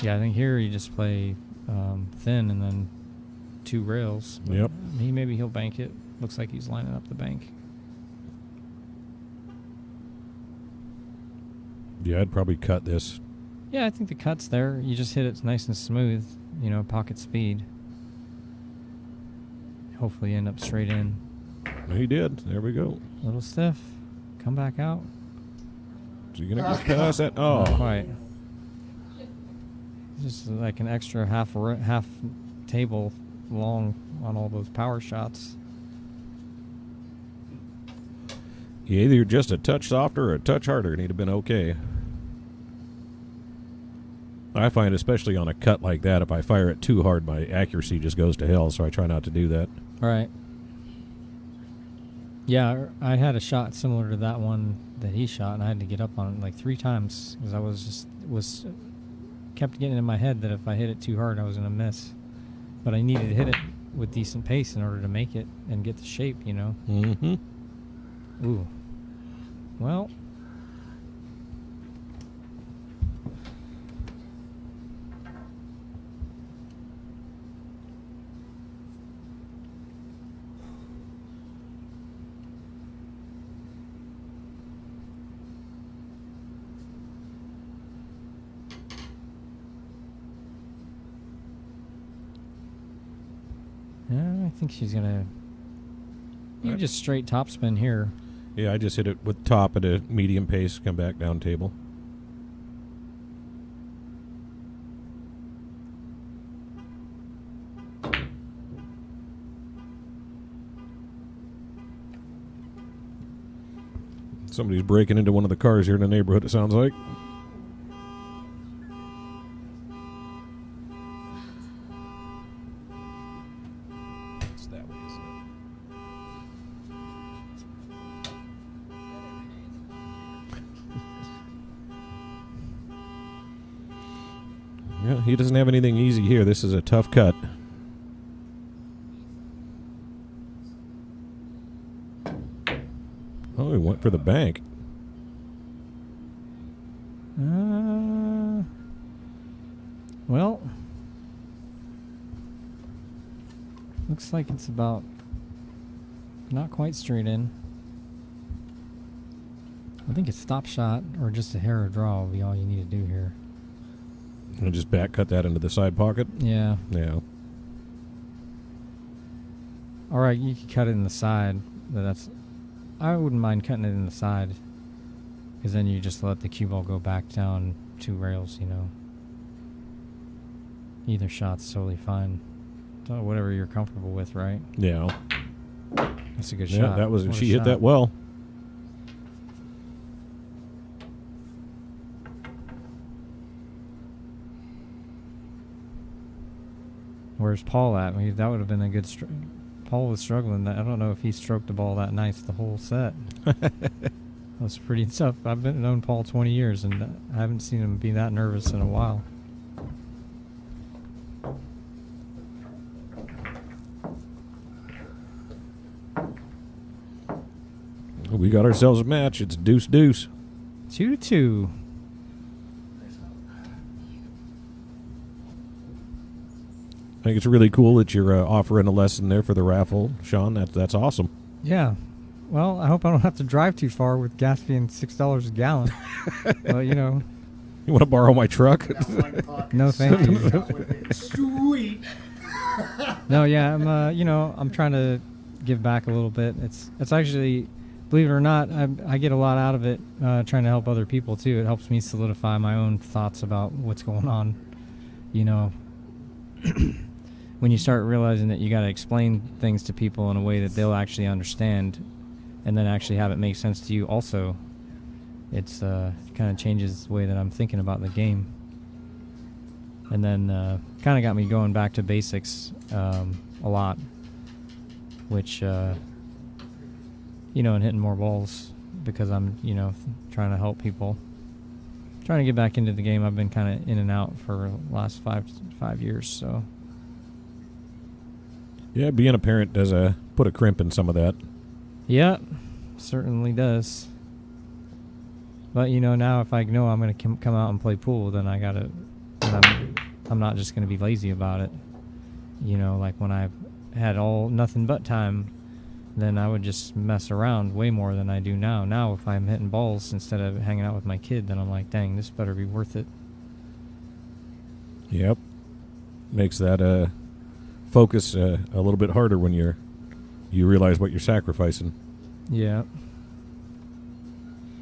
Yeah, I think here you just play thin and then 2 rails. Yep. Maybe he'll bank it. Looks like he's lining up the bank. Yeah, I'd probably cut this. Yeah, I think the cut's there. You just hit it nice and smooth, you know, pocket speed. Hopefully end up straight in. He did. There we go. A little stiff. Come back out. So you're going to get past that? Oh. Not quite. Just like an extra half table long on all those power shots. Yeah, either just a touch softer or a touch harder, and he'd have been okay. I find, especially on a cut like that, if I fire it too hard, my accuracy just goes to hell, so I try not to do that. Right. Yeah, I had a shot similar to that one that he shot, and I had to get up on it like 3 times because I kept getting in my head that if I hit it too hard, I was going to miss. But I needed to hit it with decent pace in order to make it and get the shape, you know. Mm-hmm. Ooh. Well. Yeah, I think she's gonna. You can just straight topspin here. Yeah, I just hit it with top at a medium pace, come back down table. Somebody's breaking into one of the cars here in the neighborhood, it sounds like. Yeah, he doesn't have anything easy here. This is a tough cut. Oh, he went for the bank. Well, looks like it's about not quite straight in. I think a stop shot or just a hair or draw will be all you need to do here. And just back cut that into the side pocket? Yeah. Yeah. All right, you can cut it in the side, but I wouldn't mind cutting it in the side, because then you just let the cue ball go back down 2 rails, you know. Either shot's totally fine. So whatever you're comfortable with, right? Yeah. That's a good Yeah, shot. that was. What a She hit shot. that well. Where's Paul at? I mean, that would have been a good Paul was struggling. I don't know if he stroked the ball that nice the whole set. That was pretty tough. I've known Paul 20 years, and I haven't seen him be that nervous in a while. We got ourselves a match. It's deuce-deuce. 2-2. I think it's really cool that you're offering a lesson there for the raffle, Sean. That's awesome. Yeah. Well, I hope I don't have to drive too far with gas being $6 a gallon. Well, you know. You want to borrow my truck? No, thank you. Sweet. No, yeah, I'm trying to give back a little bit. It's actually, believe it or not, I get a lot out of it trying to help other people too. It helps me solidify my own thoughts about what's going on. You know, when you start realizing that you got to explain things to people in a way that they'll actually understand, and then actually have it make sense to you also, it's kind of changes the way that I'm thinking about the game. And then kind of got me going back to basics a lot, which, and hitting more balls because I'm, trying to help people. Trying to get back into the game. I've been kind of in and out for the last five years, so. Yeah, being a parent does put a crimp in some of that. Yeah, certainly does. But, now if I know I'm going to come out and play pool, then I got to, I'm not just going to be lazy about it. Like when I had nothing but time, then I would just mess around way more than I do now. Now, if I'm hitting balls instead of hanging out with my kid, then I'm like, dang, this better be worth it. Yep. Makes that focus a little bit harder when you realize what you're sacrificing. Yeah.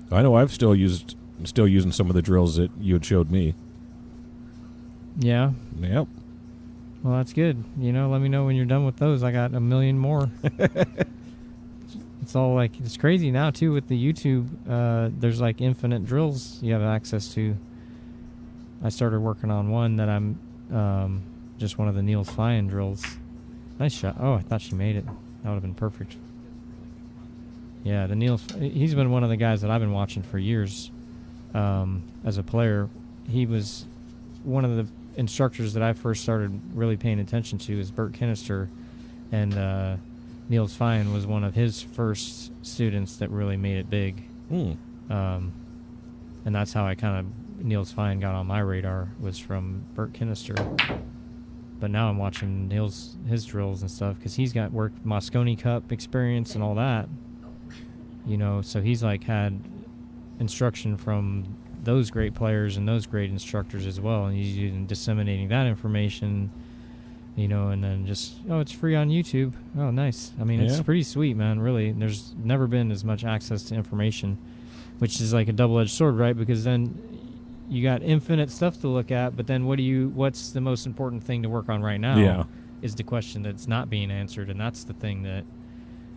I know I'm still using some of the drills that you had showed me. Yeah. Yep. Well, that's good. Let me know when you're done with those. I got a million more. It's all it's crazy now too with the YouTube. There's infinite drills you have access to. I started working on one that I'm just one of the Niels Fine drills. Nice shot. Oh, I thought she made it. That would have been perfect. Yeah, the Niels. He's been one of the guys that I've been watching for years as a player. He was one of the instructors that I first started really paying attention to is Bert Kinnister, and Niels Fine was one of his first students that really made it big. And that's how I Niels Fine got on my radar, was from Bert Kinnister. But now I'm watching his drills and stuff because he's got Moscone Cup experience and all that. So he's had instruction from those great players and those great instructors as well, and he's using disseminating that information, and then just it's free on YouTube. Oh, nice. I mean, It's pretty sweet, man. Really, there's never been as much access to information, which is like a double-edged sword, right? Because then you got infinite stuff to look at, but then what's the most important thing to work on right now? Yeah. Is the question that's not being answered, and that's the thing that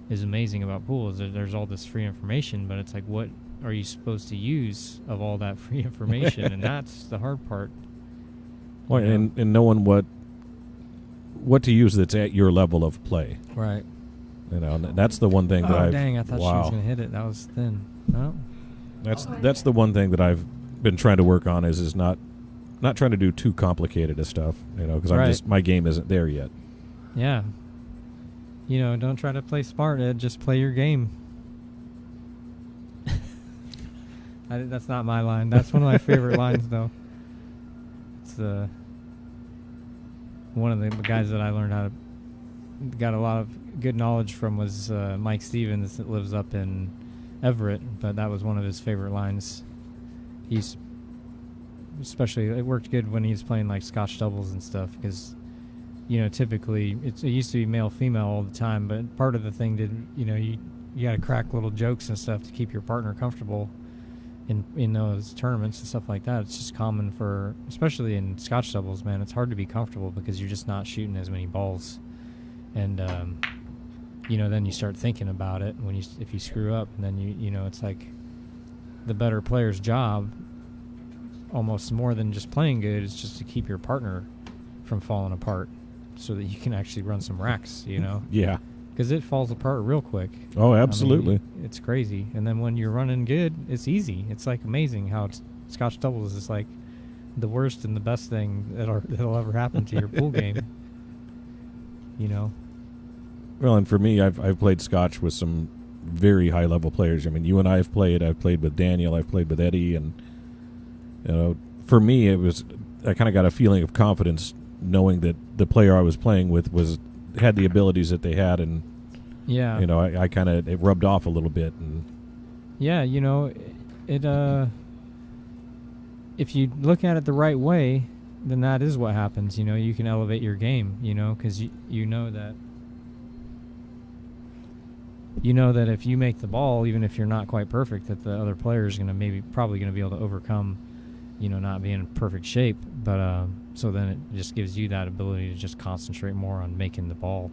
is amazing about pool is that there's all this free information, but it's what are you supposed to use of all that free information? And that's the hard part. Well, and knowing what to use that's at your level of play. Right. That's the one thing that I thought she was going to hit it. That was thin. No. That's the one thing that I've been trying to work on is not trying to do too complicated of stuff, because my game isn't there yet. Yeah. Don't try to play smart, Ed. Just play your game. That's not my line. That's one of my favorite lines, though. It's one of the guys that I learned how to got a lot of good knowledge from was Mike Stevens that lives up in Everett, but that was one of his favorite lines. He's especially, it worked good when he was playing like Scotch doubles and stuff, because typically it used to be male female all the time, but part of the thing you got to crack little jokes and stuff to keep your partner comfortable in those tournaments and stuff like that. It's just common for, especially in Scotch doubles, man, it's hard to be comfortable because you're just not shooting as many balls. And then you start thinking about it if you screw up, and then it's like the better player's job, almost more than just playing good, is just to keep your partner from falling apart, so that you can actually run some racks. Yeah. Because it falls apart real quick. Oh, absolutely. I mean, it's crazy. And then when you're running good, it's easy. It's like amazing how Scotch doubles is like the worst and the best thing that'll ever happen to your pool game. Well, and for me, I've played Scotch with some very high level players. I mean, you and I have played. I've played with Daniel. I've played with Eddie, and for me, I kind of got a feeling of confidence knowing that the player I was playing with had the abilities that they had, and yeah, I kind of, it rubbed off a little bit, and yeah, if you look at it the right way, then that is what happens. You can elevate your game, because you know that if you make the ball, even if you're not quite perfect, that the other player is probably going to be able to overcome, not being in perfect shape. But so then it just gives you that ability to just concentrate more on making the ball,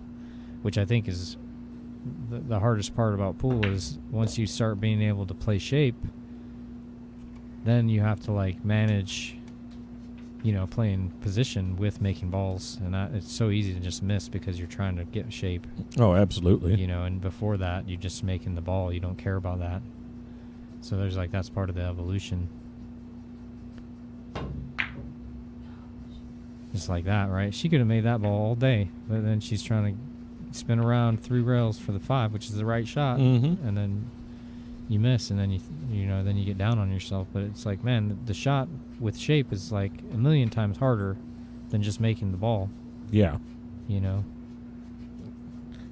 which I think is the hardest part about pool. Is once you start being able to play shape, then you have to like manage, playing position with making balls, and it's so easy to just miss because you're trying to get shape. Oh, absolutely. And before that, you're just making the ball. You don't care about that. So that's part of the evolution. Just like that, right? She could have made that ball all day, but then she's trying to spin around 3 rails for the 5, which is the right shot, and then you miss, and then then you get down on yourself. But it's like, man, the shot with shape is like a million times harder than just making the ball. Yeah. I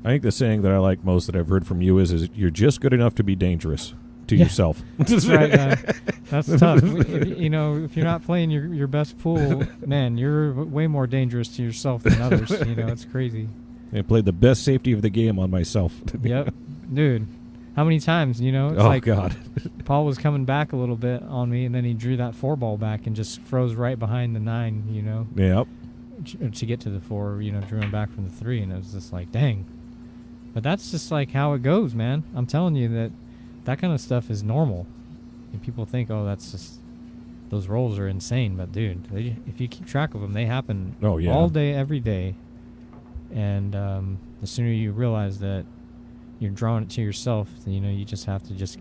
think the saying that I like most that I've heard from you is you're just good enough to be dangerous to yourself. That's right, man. That's tough. If you're not playing your best pool, man, you're way more dangerous to yourself than others. It's crazy. I played the best safety of the game on myself. Yep. Dude, how many times, It's God. Paul was coming back a little bit on me, and then he drew that 4 ball back and just froze right behind the 9, Yep. To get to the 4, drew him back from the 3, and it was just like, dang. But that's just like how it goes, man. I'm telling you that kind of stuff is normal. And people think, oh, that's just, those rolls are insane. But, dude, if you keep track of them, they happen all day, every day. And the sooner you realize that you're drawing it to yourself, you just have to just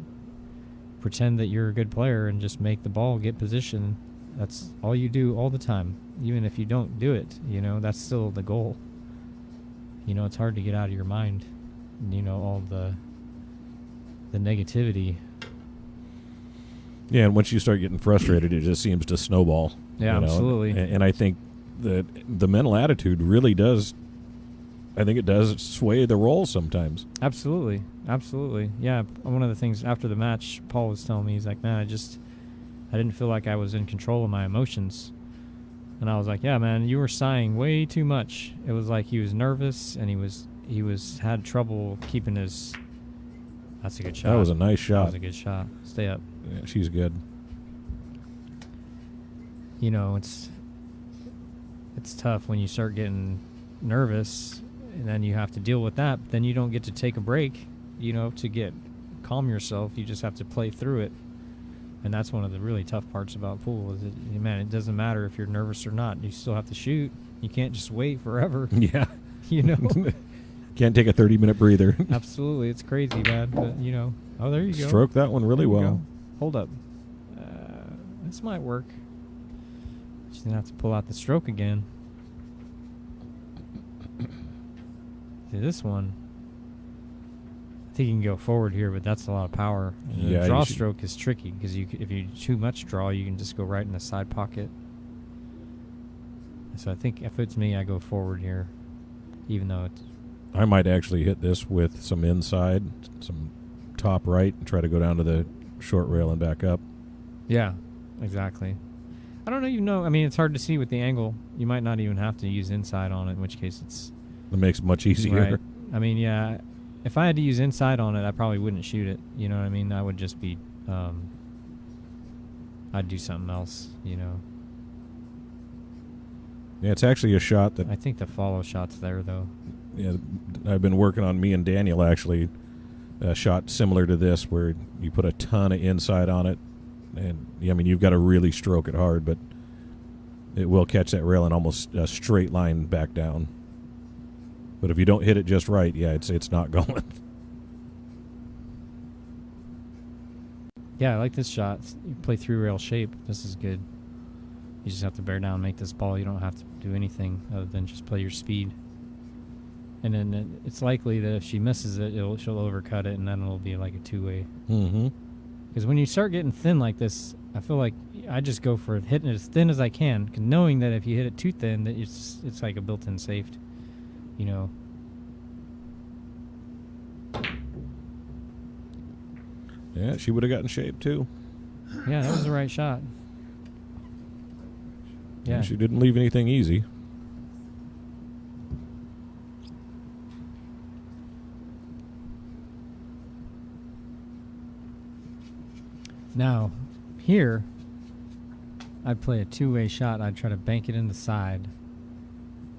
pretend that you're a good player and just make the ball, get position. That's all you do all the time. Even if you don't do it, that's still the goal. It's hard to get out of your mind, all the negativity. Yeah, and once you start getting frustrated, it just seems to snowball. Yeah, absolutely. And I think that the mental attitude really does, I think it does sway the role sometimes. Absolutely. Yeah, one of the things after the match, Paul was telling me, he's like, man, I didn't feel like I was in control of my emotions. And I was like, yeah, man, you were sighing way too much. It was like he was nervous, and he had trouble keeping his. That's a good shot. That was a nice shot. That was a good shot. Stay up. Yeah, she's good. It's tough when you start getting nervous, and then you have to deal with that. But then you don't get to take a break, to calm yourself. You just have to play through it. And that's one of the really tough parts about pool is that, man, it doesn't matter if you're nervous or not. You still have to shoot. You can't just wait forever. Yeah. Can't take a 30-minute breather. Absolutely. It's crazy, man. But, oh, there you go. Stroke that one really well. Go. Hold up. This might work. Just going to have to pull out the stroke again. See, this one, think you can go forward here, but that's a lot of power. And Yeah, the you draw should- stroke is tricky because if you too much draw, you can just go right in the side pocket. So I think if it's me, I go forward here, even though it's I might actually hit this with some inside, some top right, and try to go down to the short rail and back up. yeah, exactly. I don't even know. I mean, it's hard to see with the angle. You might not even have to use inside on it, in which case it's It makes it much easier. right. I mean, yeah, if I had to use inside on it, I probably wouldn't shoot it. You know what I mean? I would just be, I'd do something else. You know. Yeah, it's actually a shot that I think the follow shot's there though. yeah, I've been working on. Me and Daniel actually a shot similar to this, where you put a ton of inside on it, and I mean you've got to really stroke it hard, but it will catch that rail and almost a straight line back down. But if you don't hit it just right, yeah, it's not going. Yeah, I like this shot. You play 3-rail shape. This is good. You just have to bear down, make this ball. You don't have to do anything other than just play your speed. And then it's likely that if she misses it, she'll overcut it, and then it'll be like a two-way. Mm-hmm. Because when you start getting thin like this, I feel like I just go for hitting it as thin as I can, 'cause knowing that if you hit it too thin, that it's like a built-in safety. You know. Yeah, she would have gotten shape too. Yeah, that was the right shot. Yeah. And she didn't leave anything easy. Now, here, I'd play a two-way shot. I'd try to bank it in the side,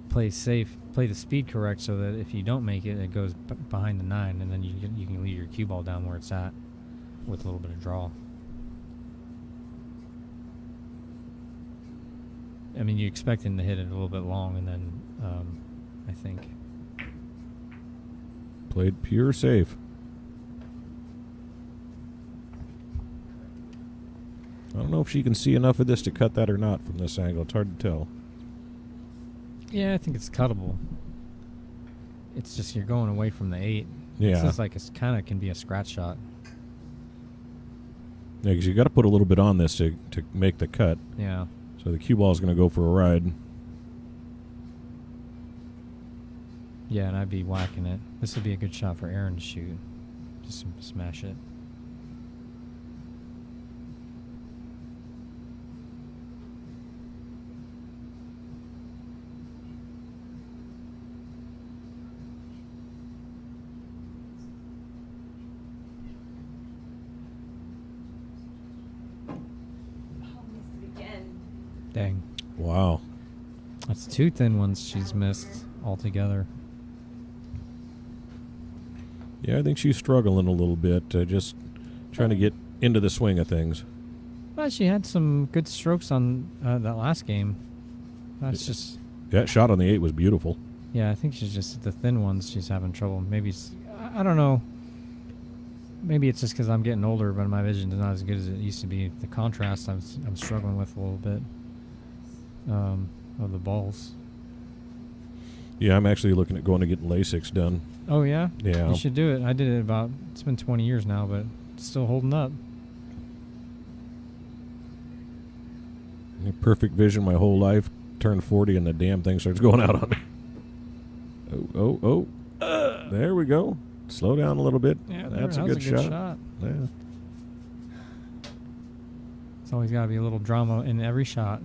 play safe, play the speed correct so that if you don't make it, it goes behind the 9, and then you can leave your cue ball down where it's at with a little bit of draw. I mean, you expect him to hit it a little bit long, and then I think. Played pure safe. I don't know if she can see enough of this to cut that or not from this angle. It's hard to tell. Yeah, I think it's cuttable. It's just you're going away from the 8. Yeah. This is like it's kind of can be a scratch shot. Yeah, because you got to put a little bit on this to make the cut. Yeah. So the cue ball is going to go for a ride. Yeah, and I'd be whacking it. This would be a good shot for Aaron to shoot. Just smash it. Dang. Wow. That's 2 thin ones she's missed altogether. Yeah, I think she's struggling a little bit, just trying to get into the swing of things. Well, she had some good strokes on that last game. That's just... That shot on the 8 was beautiful. Yeah, I think she's just the thin ones she's having trouble. Maybe I don't know. Maybe it's just because I'm getting older, but my vision is not as good as it used to be. The contrast I'm struggling with a little bit of the balls. Yeah, I'm actually looking at going to get LASIK done. Oh, yeah? Yeah. You should do it. I did it it's been 20 years now, but it's still holding up. Perfect vision my whole life. Turned 40 and the damn thing starts going out on me. Oh. There we go. Slow down a little bit. Yeah, That's that a was good shot. Yeah. It's always got to be a little drama in every shot.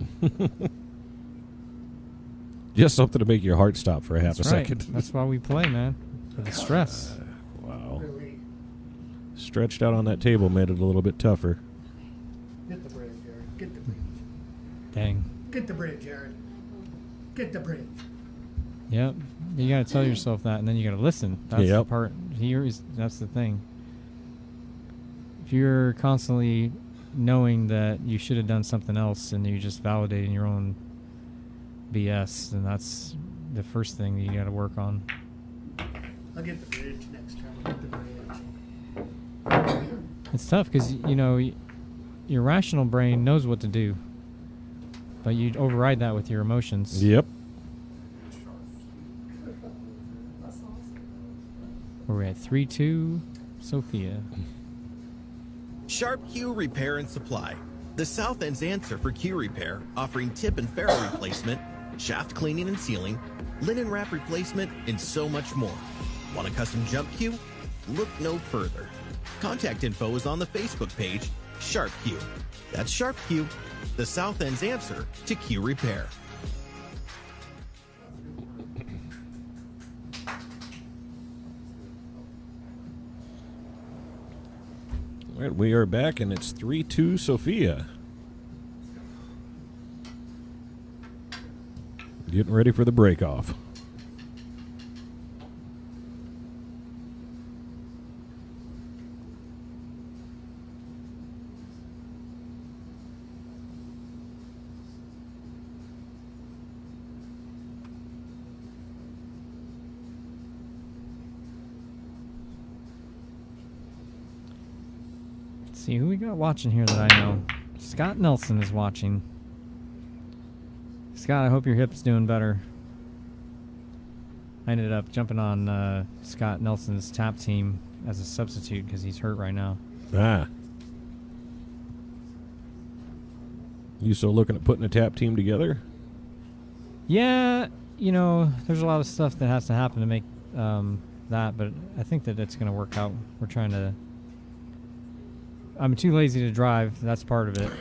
Just something to make your heart stop for a half a That's right. second. That's why we play, man. For the stress. Wow. Really. Stretched out on that table made it a little bit tougher. Get the bread, Jared. Get the bread. Dang. Get the bread, Jared. Get the bread. Yep. You got to tell yourself that, and then you got to listen. That's the Yep. part. That's the thing. If you're constantly knowing that you should have done something else and you're just validating your own BS, then that's the first thing that you got to work on. I'll get the bridge next time. I'll get the bridge. It's tough because, your rational brain knows what to do, but you override that with your emotions. Yep. Where we at 3-2. Sophia. Sharp Q Repair and Supply, the South End's answer for Q repair, offering tip and ferrule replacement, shaft cleaning and sealing, linen wrap replacement, and so much more. Want a custom jump Q? Look no further. Contact info is on the Facebook page, Sharp Q. That's Sharp Q, the South End's answer to Q repair. All right, we are back, and it's 3-2 Sophia. Getting ready for the break-off. See who we got watching here that I know. Scott Nelson is watching. Scott, I hope your hip's doing better. I ended up jumping on Scott Nelson's tap team as a substitute because he's hurt right now. Ah. You still looking at putting a tap team together? Yeah, you know, there's a lot of stuff that has to happen to make that, but I think that it's going to work out. We're trying to... I'm too lazy to drive. That's part of it.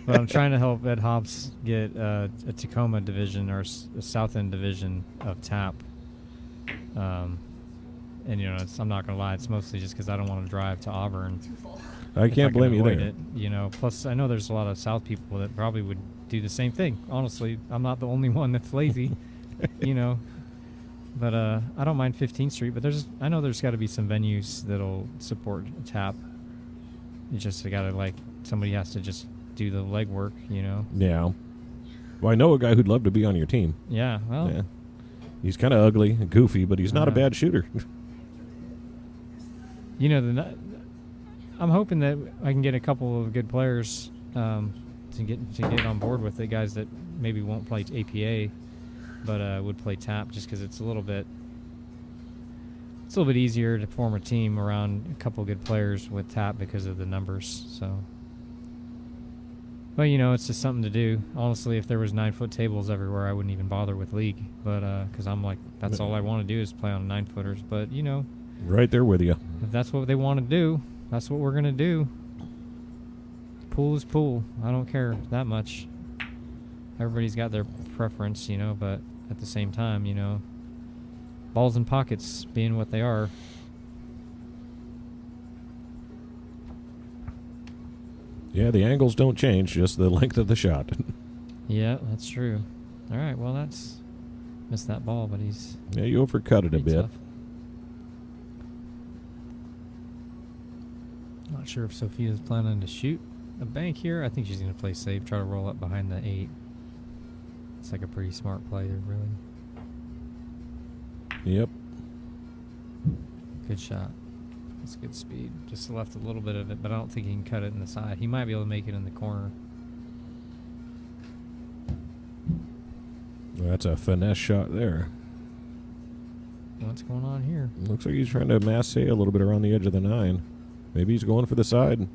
But I'm trying to help Ed Hobbs get a Tacoma division or a South End division of TAP. And, you know, I'm not going to lie. It's mostly just because I don't want to drive to Auburn. I can't blame you there. It, you know, plus I know there's a lot of South people that probably would do the same thing. Honestly, I'm not the only one that's lazy, you know. But I don't mind 15th Street. But I know there's got to be some venues that'll support TAP. It's just somebody has to just do the legwork, you know. Yeah. Well, I know a guy who'd love to be on your team. Yeah, well. Yeah. He's kind of ugly and goofy, but he's not a bad shooter. You know, I'm hoping that I can get a couple of good players to get on board with it, guys that maybe won't play APA, but would play TAP just because it's a little bit easier to form a team around a couple good players with TAP because of the numbers. So, but you know, it's just something to do. Honestly, if there was 9-foot tables everywhere, I wouldn't even bother with league. But because I'm like, that's all I want to do is play on 9-footers. But you know, right there with you. If that's what they want to do, that's what we're gonna do. Pool is pool. I don't care that much. Everybody's got their preference, you know. But at the same time, you know, balls in pockets being what they are. Yeah, the angles don't change, just the length of the shot. Yeah, that's true. All right, well, missed that ball, but he's... Yeah, you overcut it a bit. Tough. Not sure if Sophia's planning to shoot a bank here. I think she's going to play safe, try to roll up behind the 8. It's like a pretty smart play there, really. Yep. Good shot. That's good speed. Just left a little bit of it, but I don't think he can cut it in the side. He might be able to make it in the corner. Well, that's a finesse shot there. What's going on here? Looks like he's trying to masse a little bit around the edge of the 9. Maybe he's going for the side.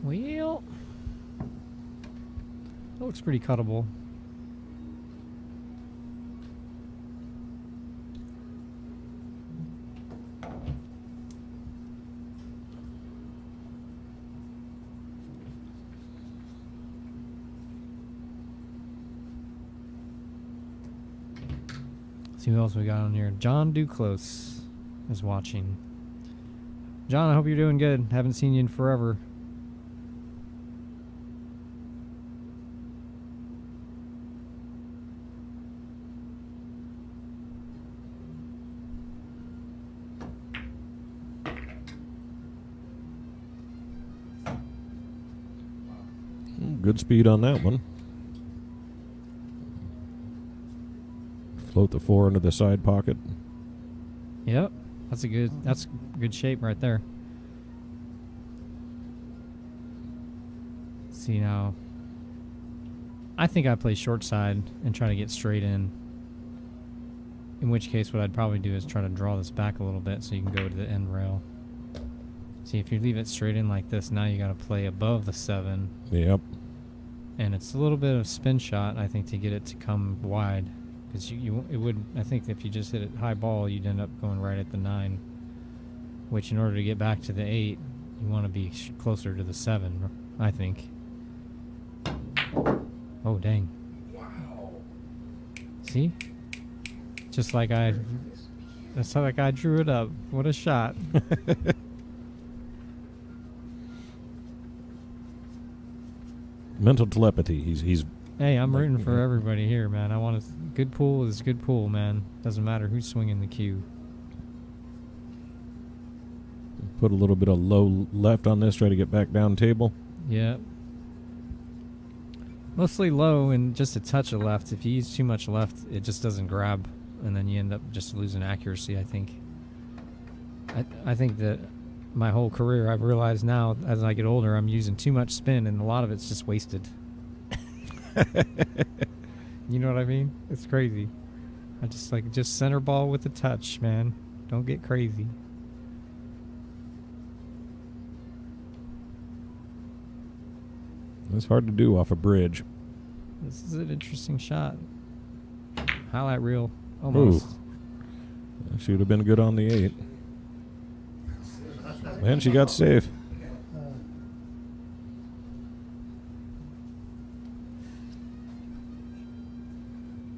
Well, that looks pretty cuttable. See who else we got on here. John Duclos is watching. John, I hope you're doing good. Haven't seen you in forever. Good speed on that one. Float the 4 into the side pocket. Yep, that's good shape right there. See now, I think I play short side and try to get straight in. In which case, what I'd probably do is try to draw this back a little bit so you can go to the end rail. See, if you leave it straight in like this, now you got to play above the 7. Yep. And it's a little bit of spin shot, I think, to get it to come wide. Because it would, I think if you just hit it high ball, you'd end up going right at the 9. Which, in order to get back to the 8, you want to be closer to the 7, I think. Oh, dang. Wow. See? Just like that's how like I drew it up. What a shot. Mental telepathy. He's. Hey, I'm rooting for everybody here, man. I want good pool is good pool, man. Doesn't matter who's swinging the cue. Put a little bit of low left on this, try to get back down table. Yeah. Mostly low and just a touch of left. If you use too much left, it just doesn't grab, and then you end up just losing accuracy, I think. I think that my whole career, I've realized now, as I get older, I'm using too much spin, and a lot of it's just wasted. You know what I mean? It's crazy. I just center ball with a touch, man. Don't get crazy. It's hard to do off a bridge. This is an interesting shot. Highlight reel. Almost. Ooh. She would have been good on the 8. And she got safe.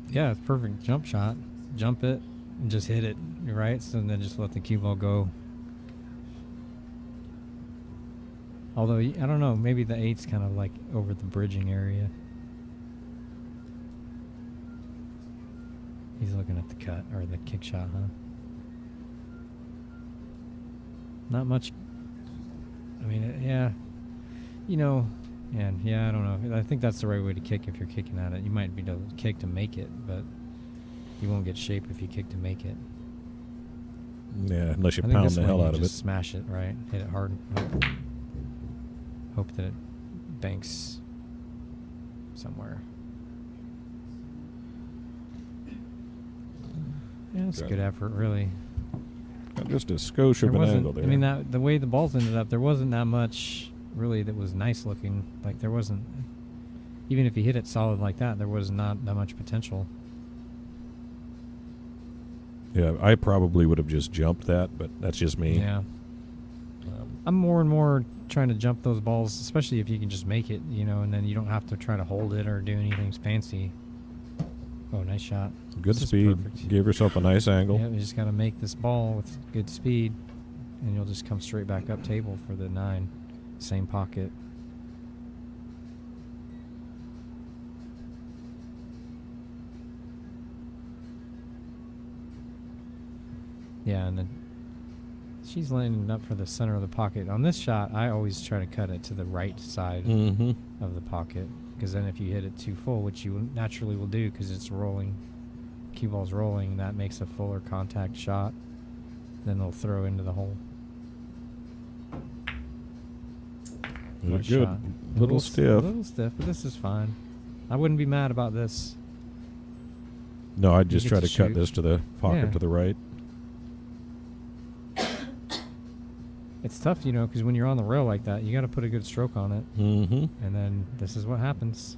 Yeah, it's perfect jump shot. Jump it and just hit it, right? So then just let the cue ball go. Although, I don't know, maybe the 8's kind of like over the bridging area. He's looking at the cut, or the kick shot, huh? Not much. I mean, yeah. You know, and yeah, I don't know. I think that's the right way to kick if you're kicking at it. You might be able to kick to make it, but you won't get shape if you kick to make it. Yeah, unless you I think pound this the one hell you out of it. just smash it, right? Hit it hard. Hope that it banks somewhere. Yeah, it's a good effort, really. Got just a skosh There of an wasn't, angle there. I mean, the way the balls ended up, there wasn't that much really that was nice looking. Like there wasn't, even if you hit it solid like that, there was not that much potential. Yeah, I probably would have just jumped that, but that's just me. Yeah. I'm more and more trying to jump those balls, especially if you can just make it, you know, and then you don't have to try to hold it or do anything fancy. Oh, nice shot. Good This is speed. perfect. Gave herself a nice angle. Yeah, you just got to make this ball with good speed, and you'll just come straight back up table for the 9. Same pocket. Yeah, and then she's lining up for the center of the pocket. On this shot, I always try to cut it to the right side of the pocket, because then if you hit it too full, which you naturally will do because it's rolling, cue ball's rolling, that makes a fuller contact shot. Then they'll throw into the hole. Good. Shot. Little stiff. A little stiff, but this is fine. I wouldn't be mad about this. No, I'd just get try to to cut shoot. this to the pocket Yeah. to the right. It's tough, you know, because when you're on the rail like that, you got to put a good stroke on it. Mm-hmm. And then this is what happens.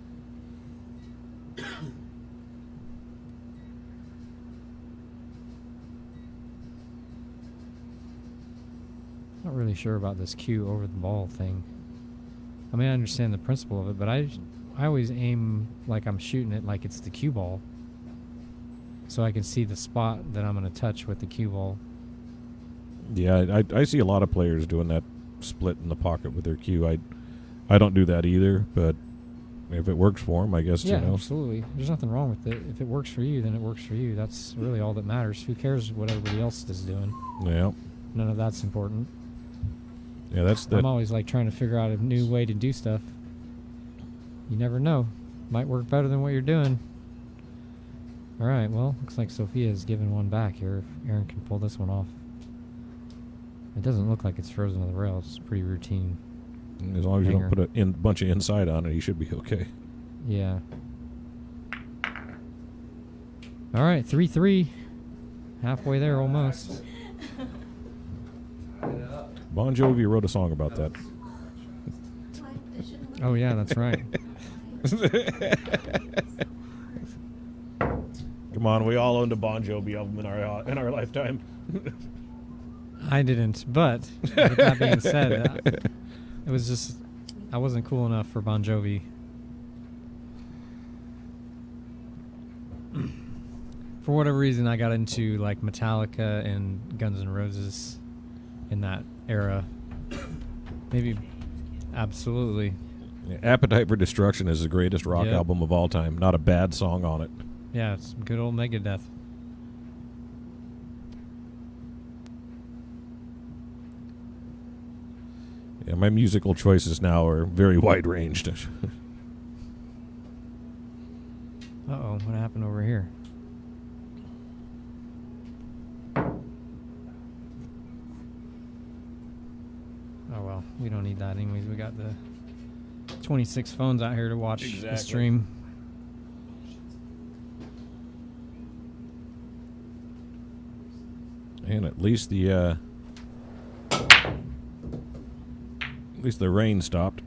Not really sure about this cue over the ball thing. I mean, I understand the principle of it, but I always aim like I'm shooting it like it's the cue ball, so I can see the spot that I'm going to touch with the cue ball. Yeah, I see a lot of players doing that split in the pocket with their cue. I don't do that either, but if it works for them, I guess, Yeah, you know. absolutely. There's nothing wrong with it. If it works for you, then it works for you. That's really all that matters. Who cares what everybody else is doing? Yeah. None of that's important. Yeah, that's that. I'm always like trying to figure out a new way to do stuff. You never know. Might work better than what you're doing. All right, well, looks like Sophia has given one back here. If Aaron can pull this one off. It doesn't look like it's frozen to the rail. It's pretty routine. As long as you hanger. don't put a bunch of inside on it, you should be okay. Yeah. All right, 3-3. Halfway there almost. Bon Jovi wrote a song about that. Oh, yeah, that's right. Come on, we all owned a Bon Jovi album in our lifetime. I didn't, but with that being said, it was just, I wasn't cool enough for Bon Jovi. For whatever reason, I got into like Metallica and Guns N' Roses in that era. Maybe, absolutely. Yeah, Appetite for Destruction is the greatest rock Yep. album of all time. Not a bad song on it. Yeah, it's good old Megadeth. Yeah, my musical choices now are very wide ranged. Uh-oh, what happened over here? Oh, well, we don't need that anyways. We got the 26 phones out here to watch the Exactly. stream. And at least the rain stopped.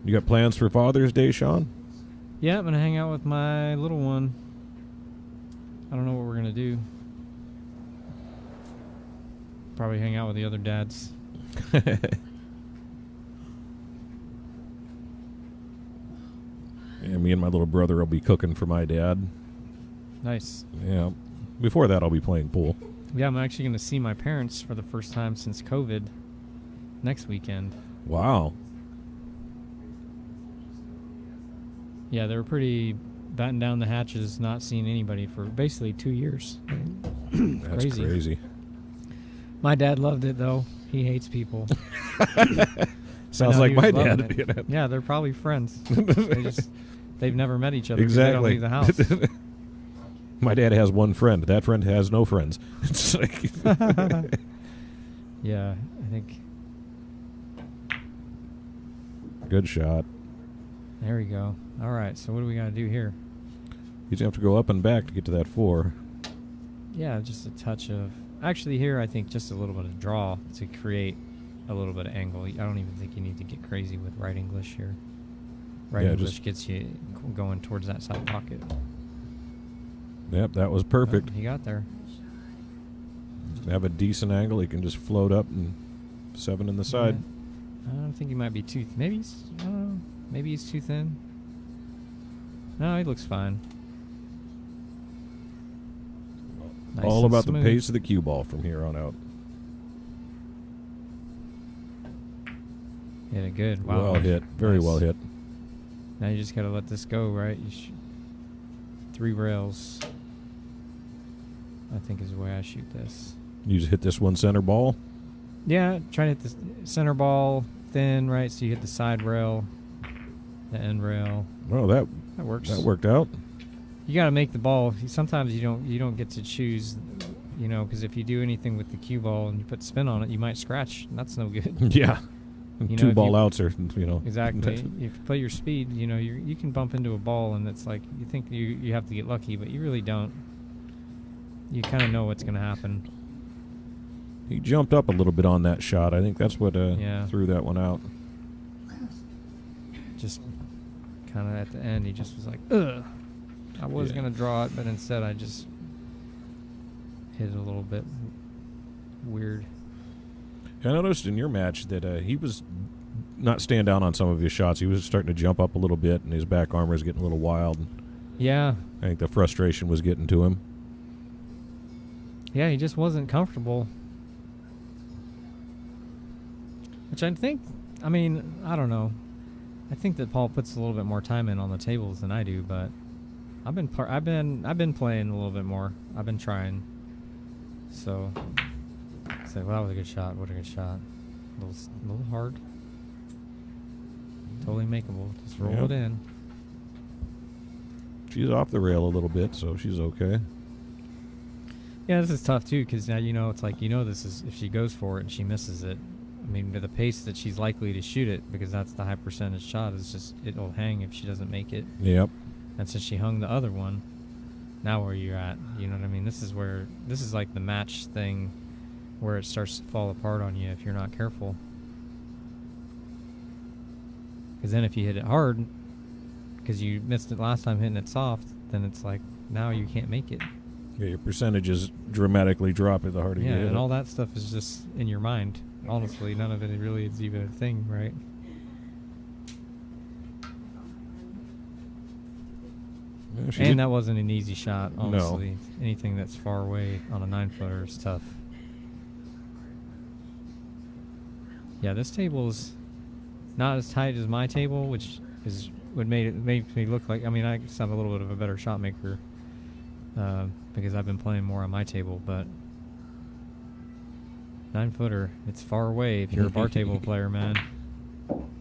You got plans for Father's Day, Sean? Yeah, I'm going to hang out with my little one. I don't know what we're going to do. Probably hang out with the other dads. Yeah, me and my little brother will be cooking for my dad. Nice. Yeah. Before that, I'll be playing pool. Yeah, I'm actually going to see my parents for the first time since COVID next weekend. Wow. Yeah, they were pretty batting down the hatches, not seeing anybody for basically 2 years. That's crazy. My dad loved it, though. He hates people. Sounds I know, like he was my loving dad. it. You know? Yeah, they're probably friends. They've never met each other. 'cause Exactly. They don't leave the house. My dad has one friend. That friend has no friends. It's like Yeah, I think. good shot. There we go. All right, so what do we got to do here? You just have to go up and back to get to that 4. Yeah, just a touch of... Actually, here, I think just a little bit of draw to create a little bit of angle. I don't even think you need to get crazy with right English here. Right Yeah, English just- gets you going towards that side pocket. Yep, that was perfect. He got there. Have a decent angle. He can just float up and 7 in the side. Yeah. I don't think he might be too... Maybe he's... I don't know. Maybe he's too thin. No, he looks fine. Nice All and about smooth. the pace of the cue ball from here on out. Hit it good. Wow. Well hit. Very Nice. well hit. Now you just got to let this go, right? 3 rails, I think, is the way I shoot this. You just hit this one center ball. Yeah, try to hit the center ball thin, right? So you hit the side rail, the end rail. Oh, that works. That worked out. You got to make the ball. Sometimes you don't get to choose, because if you do anything with the cue ball and you put spin on it, you might scratch. And that's no good. Yeah. You know, 2 if ball you- outs are, Exactly. If you play your speed, you can bump into a ball, and it's like you think you have to get lucky, but you really don't. You kind of know what's going to happen. He jumped up a little bit on that shot. I think that's what Yeah. threw that one out. Just kind of at the end, he just was like, ugh. I was Yeah. going to draw it, but instead I just hit it a little bit weird. I noticed in your match that he was not staying down on some of his shots. He was starting to jump up a little bit, and his back armor is getting a little wild. Yeah. I think the frustration was getting to him. Yeah, he just wasn't comfortable. Which I think, I don't know. I think that Paul puts a little bit more time in on the tables than I do, but I've been playing a little bit more. I've been trying. So, it's like, well, that was a good shot. What a good shot. A little hard. Totally makeable. Just roll Yep. it in. She's off the rail a little bit, so she's okay. Yeah, this is tough too, because now it's like this is, if she goes for it and she misses it, I mean, with the pace that she's likely to shoot it, because that's the high percentage shot, is just it'll hang if she doesn't make it. Yep. And since she hung the other one, now where you're at, you know what I mean? This is like the match thing where it starts to fall apart on you if you're not careful. Because then if you hit it hard, because you missed it last time hitting it soft, then it's like now you can't make it. Yeah, your percentages dramatically drop the harder you hit and it. all that stuff is just in your mind. Honestly, none of it really is even a thing, right? Yeah, and that wasn't an easy shot, honestly. No. Anything that's far away on a 9-footer is tough. Yeah, this table is not as tight as my table, which is what makes me look like. I mean, I just have a little bit of a better shot maker because I've been playing more on my table, but 9-footer, it's far away if you're a bar table player, man.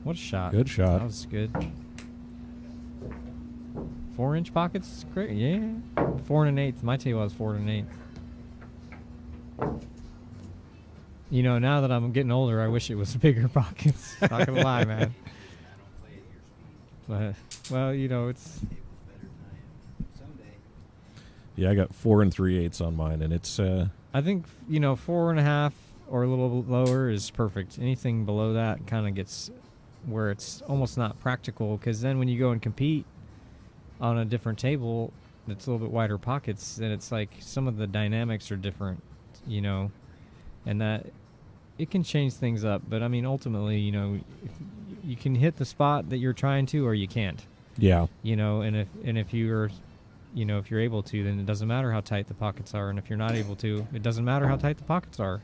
What a shot. Good shot. That was good. 4-inch pockets, great. Yeah. 4 1/8. My table has 4 1/8. You know, now that I'm getting older, I wish it was bigger pockets. Not gonna lie, man. But well, you know, it's. Yeah, I got 4 3/8 on mine, and it's. I think 4.5 or a little lower is perfect. Anything below that kind of gets where it's almost not practical, because then when you go and compete on a different table that's a little bit wider pockets, then it's like some of the dynamics are different, and that it can change things up. But I mean, ultimately, you can hit the spot that you're trying to, or you can't. Yeah. And if you're, if you're able to, then it doesn't matter how tight the pockets are, and if you're not able to, it doesn't matter how tight the pockets are.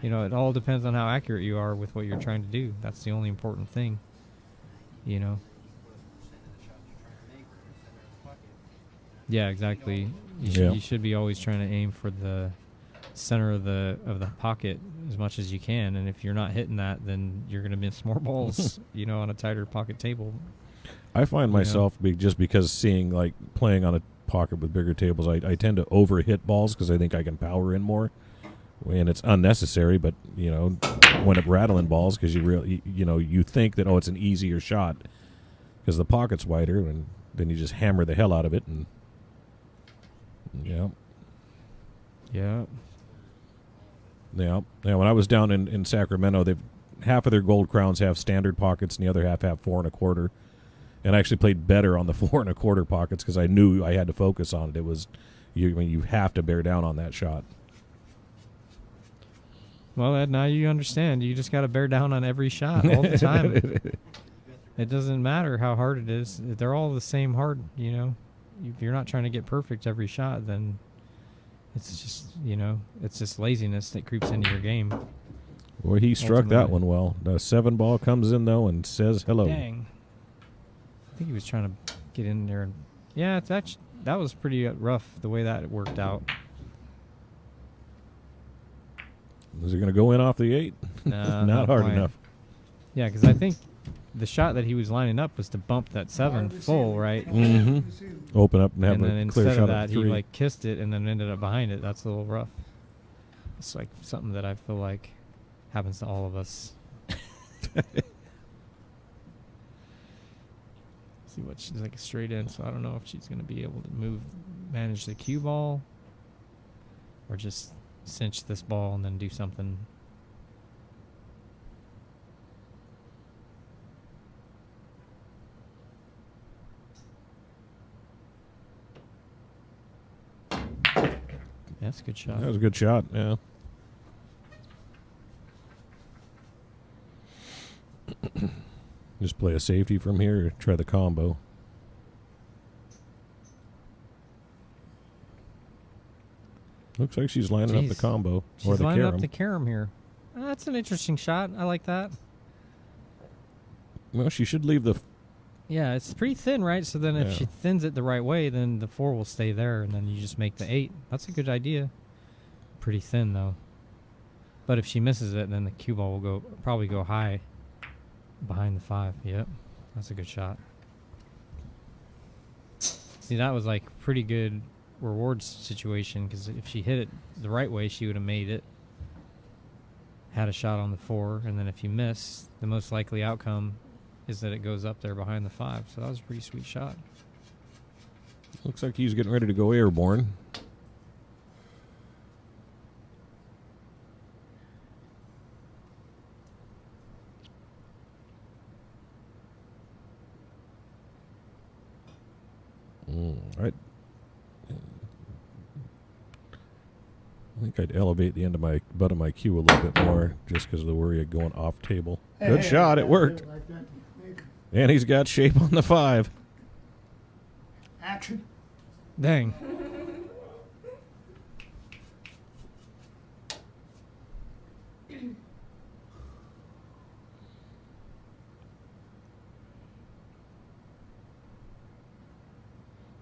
It all depends on how accurate you are with what you're trying to do. That's the only important thing. Yeah, exactly. You should be always trying to aim for the center of the pocket as much as you can, and if you're not hitting that, then you're going to miss more balls, on a tighter pocket table. I find myself just because playing on a pocket with bigger tables, I tend to overhit balls because I think I can power in more, and it's unnecessary. But when it rattling balls, because you think that it's an easier shot because the pocket's wider, and then you just hammer the hell out of it, and yeah. When I was down in Sacramento, half of their Gold Crowns have standard pockets, and the other half have 4 1/4. And I actually played better on the 4 1/4 pockets because I knew I had to focus on it. It was, you have to bear down on that shot. Well, Ed, now you understand. You just got to bear down on every shot all the time. It doesn't matter how hard it is. They're all the same hard, If you're not trying to get perfect every shot, then it's just, it's just laziness that creeps into your game. Well, he struck that one well. The 7 ball comes in, though, and says hello. Dang. I think he was trying to get in there. Yeah, that was pretty rough, the way that worked out. Was he going to go in off the 8? Not hard enough. Yeah, because I think the shot that he was lining up was to bump that 7 full, right? Mm-hmm. Open up and have a clear shot. Instead of that, he kissed it and then ended up behind it. That's a little rough. It's like something that I feel like happens to all of us. See what she's like a straight in, so I don't know if she's going to be able to manage the cue ball, or just cinch this ball and then do something. That's a good shot. That was a good shot, yeah. Just play a safety from here or try the combo. Looks like she's lining up the combo. She's lining up the carom here. That's an interesting shot. I like that. Well, she should leave the... Yeah, it's pretty thin, right? So then if she thins it the right way, then the 4 will stay there, and then you just make the 8. That's a good idea. Pretty thin, though. But if she misses it, then the cue ball will probably go high behind the 5. Yep, that's a good shot. See, that was like pretty good rewards situation, because if she hit it the right way, she would have made it had a shot on the 4, and then if you miss, the most likely outcome is that it goes up there behind the 5. So that was a pretty sweet shot. Looks like he's getting ready to go airborne. I think I'd elevate the end of my butt of my cue a little bit more just because of the worry of going off table. Good shot. It worked. And he's got shape on the 5. Action. Dang.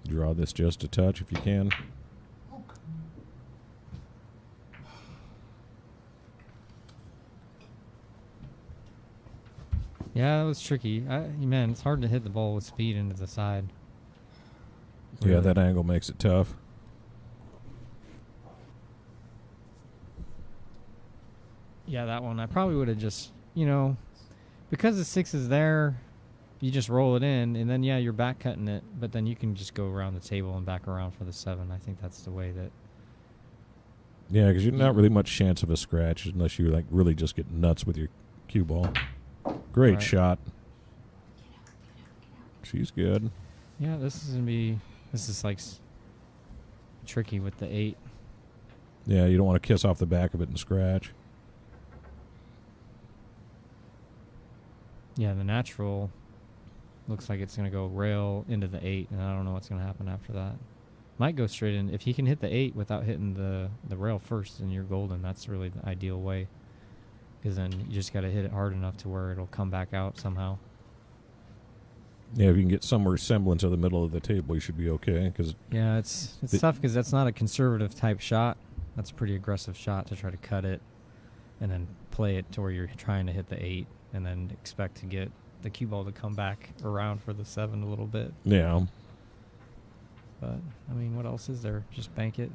Draw this just a touch if you can. Yeah, that was tricky. Man, it's hard to hit the ball with speed into the side. Yeah, that angle makes it tough. Yeah, that one. I probably would have just, because the 6 is there, you just roll it in, and then, yeah, you're back cutting it, but then you can just go around the table and back around for the 7. I think that's the way that... Yeah, because you're not really much chance of a scratch unless you like really just get nuts with your cue ball. Great shot. She's good. Yeah, this is like tricky with the 8. Yeah, you don't want to kiss off the back of it and scratch. Yeah, the natural looks like it's going to go rail into the 8, and I don't know what's going to happen after that. Might go straight in. If he can hit the 8 without hitting the rail first, then you're golden. That's really the ideal way. Because then you just got to hit it hard enough to where it'll come back out somehow. Yeah, if you can get somewhere semblance of the middle of the table, you should be okay. Yeah, it's tough because that's not a conservative type shot. That's a pretty aggressive shot to try to cut it and then play it to where you're trying to hit the 8 and then expect to get the cue ball to come back around for the 7 a little bit. Yeah. But, I mean, what else is there? Just bank it.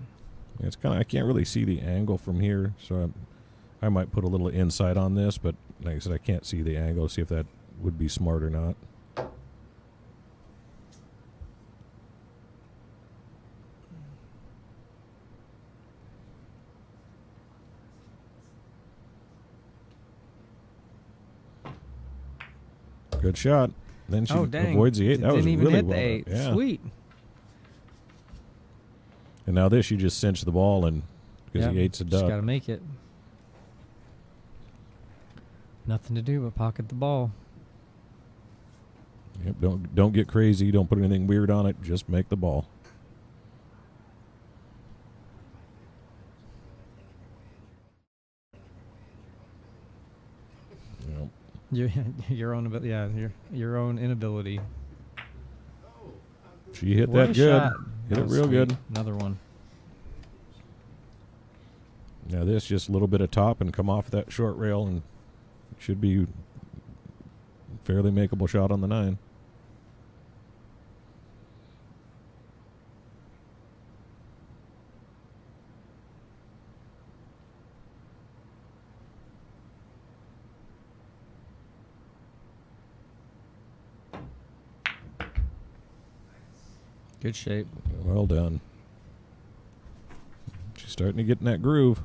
It's kind of, I can't really see the angle from here, so I might put a little insight on this, but like I said, I can't see the angle, see if that would be smart or not. Good shot. Then she avoids the 8. That was didn't even really hit well the 8. done. Yeah. Sweet. And now this, you just cinch the ball, and because the 8's a Just duck. got to make it. Nothing to do but pocket the ball. Yep, don't get crazy. Don't put anything weird on it. Just make the ball. Yep. Your own ability. Yeah, your own inability. She hit What that a good. shot. Hit That it was real sweet. good. Another one. Now this, just a little bit of top and come off that short rail, and it should be fairly makeable shot on the 9. Good shape. Well done. She's starting to get in that groove.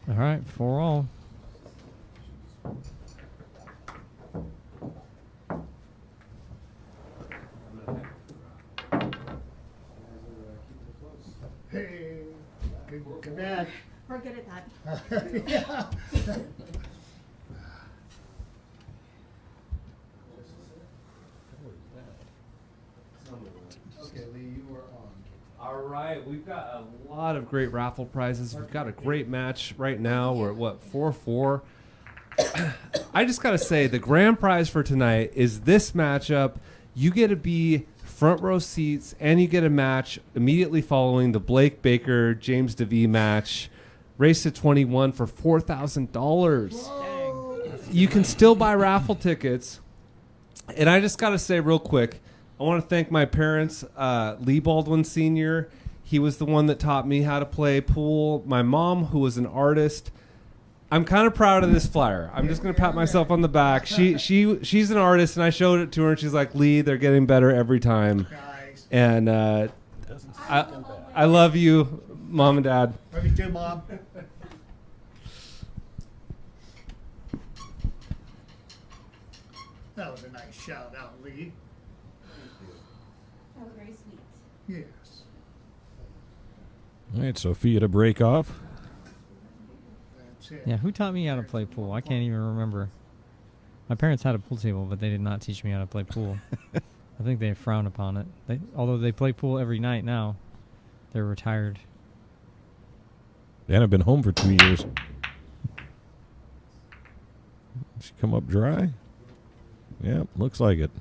All right, 4 all. Hey, good match. We're good at that. Yeah. Okay, Lee, you are on. All right, we've got a lot of great raffle prizes. We've got a great match right now. We're at, what, 4-4? I just got to say, the grand prize for tonight is this matchup. You get to be front row seats, and you get a match immediately following the Blake Baker, James DeVee match. Race to 21 for $4,000. You can still buy raffle tickets. And I just got to say real quick, I want to thank my parents, Lee Baldwin Sr. He was the one that taught me how to play pool. My mom, who was an artist. I'm kind of proud of this flyer. I'm just going to pat myself on the back. She's an artist, and I showed it to her, and she's like, Lee, they're getting better every time. Nice. And I love you, Mom and Dad. Love you too, Mom. That was a nice shout out, Lee. That was very sweet. Yes. All right, Sophia to break off. That's it. Yeah, who taught me how to play pool? I can't even remember. My parents had a pool table, but they did not teach me how to play pool. I think they frown upon it. Although they play pool every night now, they're retired. Dan, I've been home for 2 years. She come up dry? Yeah, looks like it.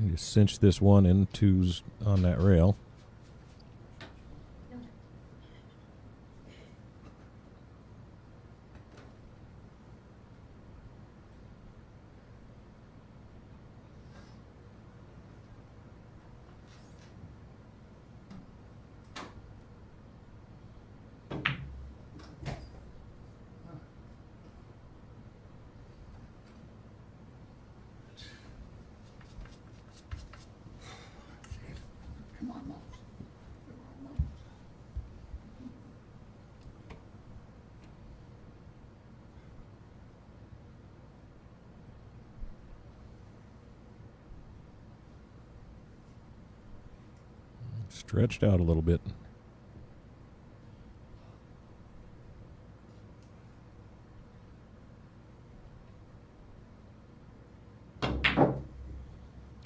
You just cinch this one into on that rail. Come on, Mom. Stretched out a little bit.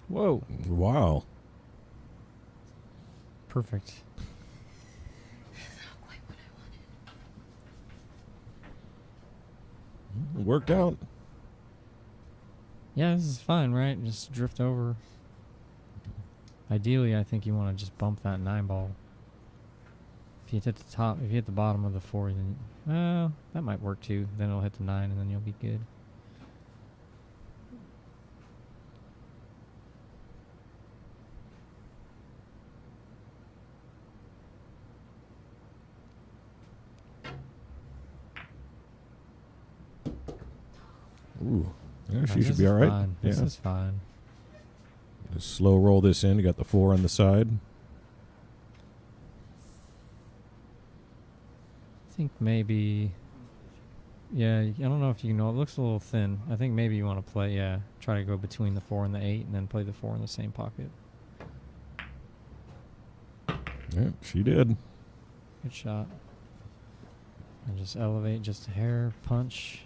Whoa. Wow. Perfect. Worked out. Yeah, this is fine, right? Just drift over. Ideally, I think you want to just bump that 9 ball. If you hit the top, if you hit the bottom of the 4, then that might work too. Then it'll hit the 9, and then you'll be good. Ooh. Yeah, she This should be is all right. fine. Yeah. This is fine. Just slow roll this in. You got the 4 on the side. I think maybe. Yeah, I don't know if you know. It looks a little thin. I think maybe you want to play. Yeah, try to go between the 4 and the 8, and then play the 4 in the same pocket. Yeah, she did. Good shot. And just elevate just a hair, punch.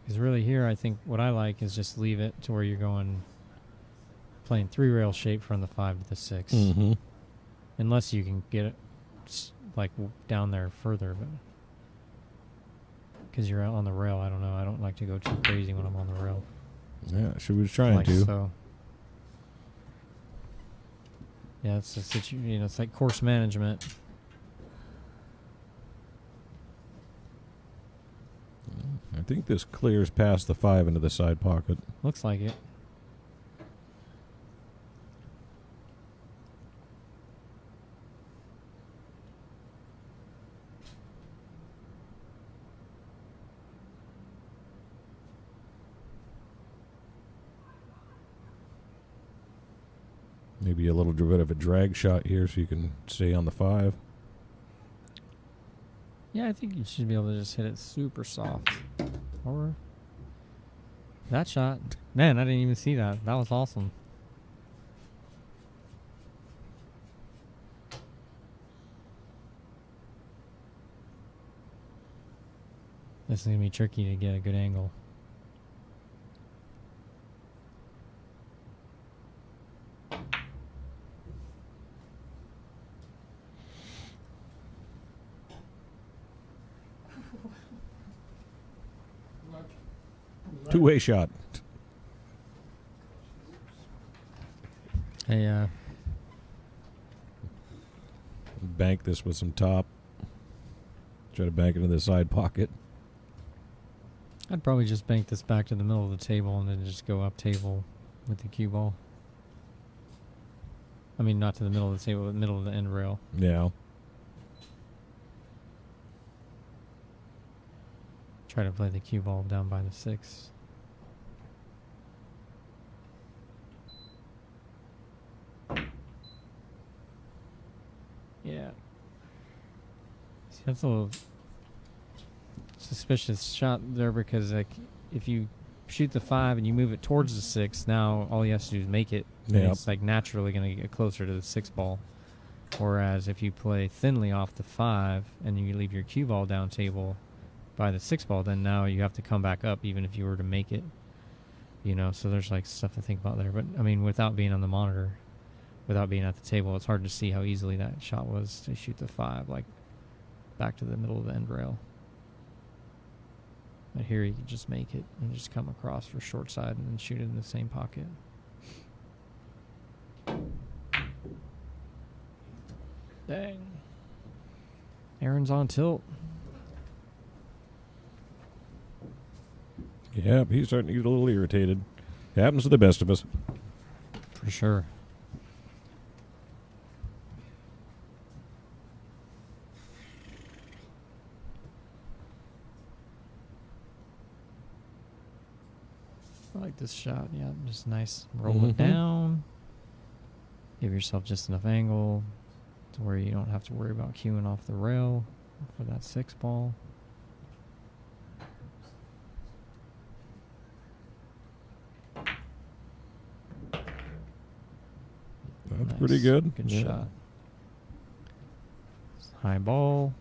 Because really here, I think what I like is just leave it to where you're going, playing 3-rail shape from the 5 to the 6. Mm-hmm. Unless you can get it like down there further, but because you're out on the rail, I don't know. I don't like to go too crazy when I'm on the rail. Yeah, she was trying Like to. so. Yeah, it's a it's like course management. I think this clears past the 5 into the side pocket. Looks like it. Maybe a little bit of a drag shot here so you can stay on the 5. Yeah, I think you should be able to just hit it super soft. Or that shot. Man, I didn't even see that. That was awesome. This is going to be tricky to get a good angle. Two-way shot. Hey, Bank this with some top. Try to bank it into the side pocket. I'd probably just bank this back to the middle of the table and then just go up table with the cue ball. I mean, not to the middle of the table, but the middle of the end rail. Yeah. Try to play the cue ball down by the 6. Yeah. See, that's a little suspicious shot there because, like, if you shoot the 5 and you move it towards the 6, now all you have to do is make it. And Yep. it's, like, naturally going to get closer to the 6 ball. Whereas if you play thinly off the 5 and you leave your cue ball down table by the 6 ball, then now you have to come back up even if you were to make it. You know, so there's, like, stuff to think about there. But, I mean, without being on the monitor, without being at the table, it's hard to see how easily that shot was to shoot the 5, like, back to the middle of the end rail. But here you can just make it and just come across for short side and then shoot it in the same pocket. Dang. Aaron's on tilt. Yep, he's starting to get a little irritated. It happens to the best of us. For sure. I like this shot. Yeah, just nice. Roll it down. Give yourself just enough angle to where you don't have to worry about cueing off the rail for that 6 ball. That's pretty good. Good Yeah. shot. High ball.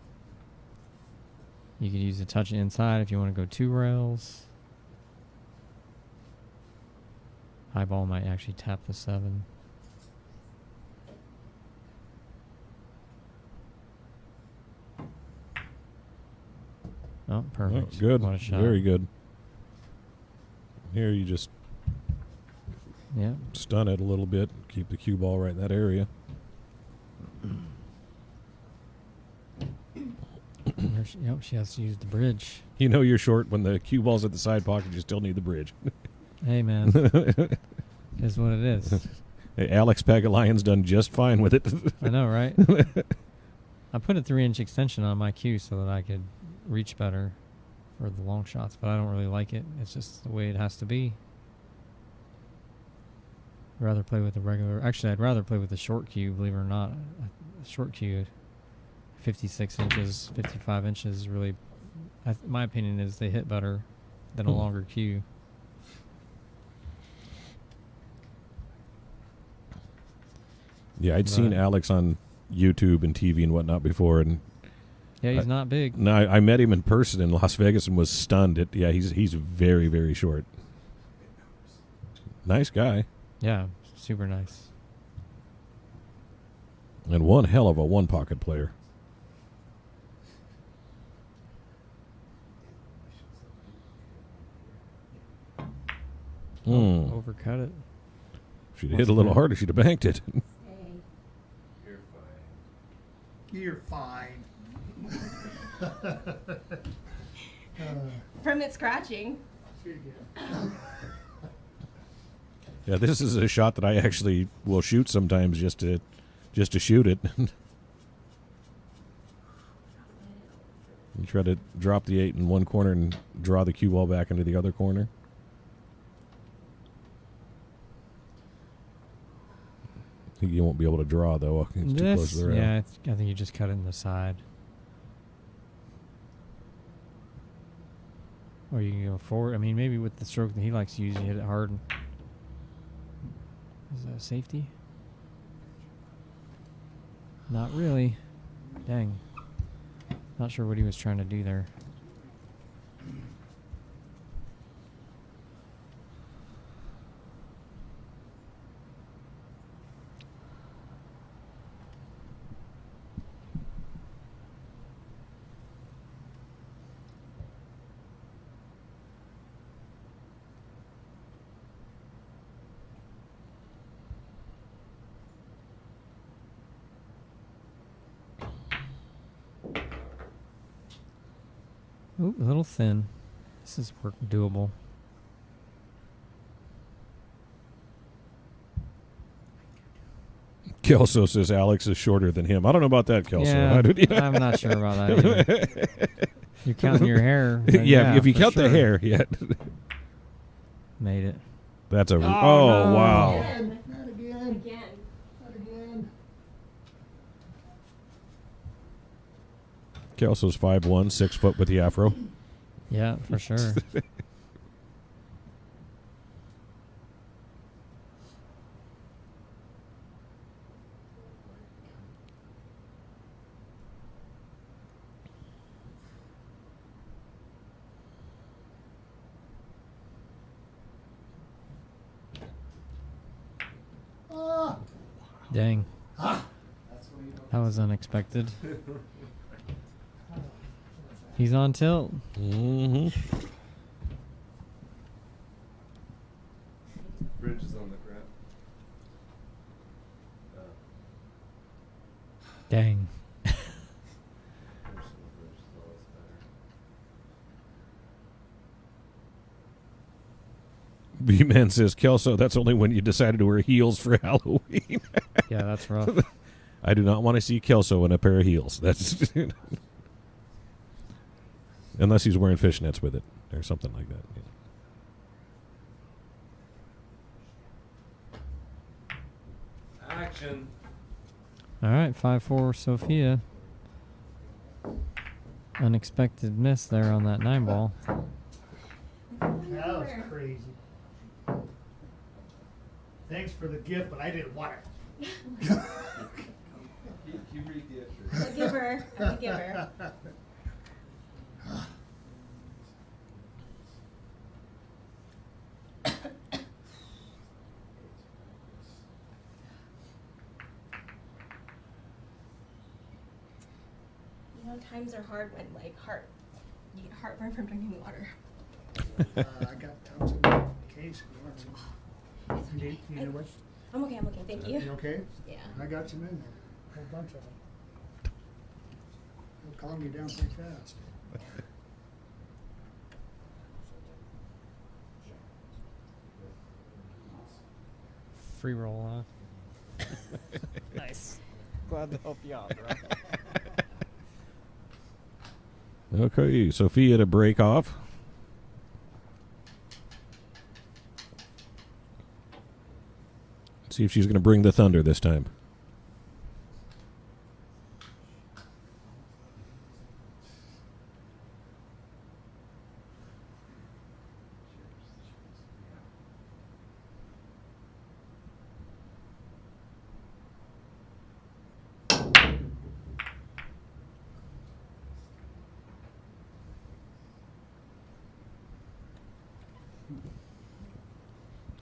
You could use a touch inside if you want to go 2 rails. High ball might actually tap the 7. Oh, perfect. Oh, good. What a shot. Very good. Here you just Yeah. stun it a little bit. Keep the cue ball right in that area. Yep, she has to use the bridge. You know you're short when the cue ball's at the side pocket. You still need the bridge. Hey, man. Is what it is. Hey, Alex Pagalion's done just fine with it. I know, right? I put a 3-inch extension on my cue so that I could reach better for the long shots, but I don't really like it. It's just the way it has to be. I'd rather play with the regular. Actually, I'd rather play with the short cue, believe it or not. A short cue, 56 inches, 55 inches, really, my opinion is they hit better than a longer cue. Yeah, I'd seen Alex on YouTube and TV and whatnot before, and Yeah, he's not big. no, I met him in person in Las Vegas and was stunned. He's very, very short. Nice guy. Yeah, super nice. And one hell of a one-pocket player. Overcut it. If she'd hit a little harder, she'd have banked it. You're fine. From it scratching. Yeah, this is a shot that I actually will shoot sometimes just to shoot it. You try to drop the 8 in one corner and draw the cue ball back into the other corner. I think you won't be able to draw, though. It's too close to the rail. Yeah, I think you just cut it in the side. Or you can go forward. I mean, maybe with the stroke that he likes to use, you hit it hard. Is that a safety? Not really. Dang. Not sure what he was trying to do there. Ooh, a little thin. This is doable. Kelso says Alex is shorter than him. I don't know about that, Kelso. Yeah, I'm not sure about that either. You're counting your hair. Yeah, if you count sure. the hair, yeah. Made it. That's a... no. wow. Not again. Not again. Kelso's 5'1", 6 foot with the afro. Yeah, for sure. Dang. That was unexpected. He's on tilt. Mm-hmm. Bridge is on the ground. Dang. B-Man says, Kelso, that's only when you decided to wear heels for Halloween. Yeah, that's rough. I do not want to see Kelso in a pair of heels. That's unless he's wearing fishnets with it or something like that. Yeah. Action. All right, 5-4 Sophia. Unexpected miss there on that 9-ball. That was crazy. Thanks for the gift, but I didn't want it. You read the extra. I'm a giver. I'm a giver. You know, times are hard when, like, you get heartburn from drinking water. I got tons in the case. It's okay. You know what? I'm okay. Thank you. You okay? Yeah. I got some in there. A whole bunch of them. They'll calm you down pretty fast. Free roll off. Nice. Glad to help you out, bro. Okay, Sophia to break off. See if she's going to bring the thunder this time.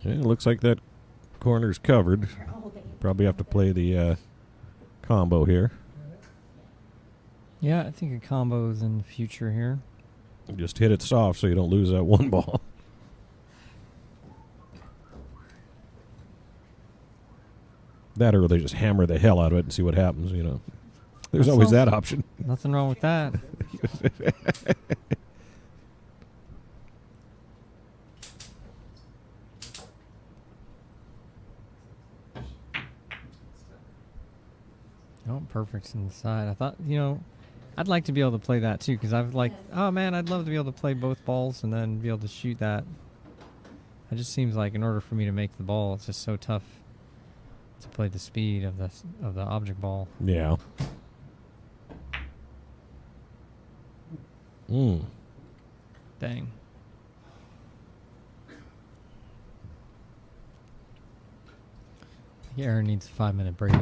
Yeah, it looks like that corner's covered. Probably have to play the combo here. Yeah, I think a combo is in the future here. Just hit it soft so you don't lose that one ball. That or they just hammer the hell out of it and see what happens, you know. There's That's always all. that option. Nothing wrong with that. Oh, perfect inside. I thought, I'd like to be able to play that too, because I've oh man, I'd love to be able to play both balls and then be able to shoot that. It just seems like in order for me to make the ball, it's just so tough to play the speed of the object ball. Yeah. Dang. Yeah, Aaron needs a 5-minute break.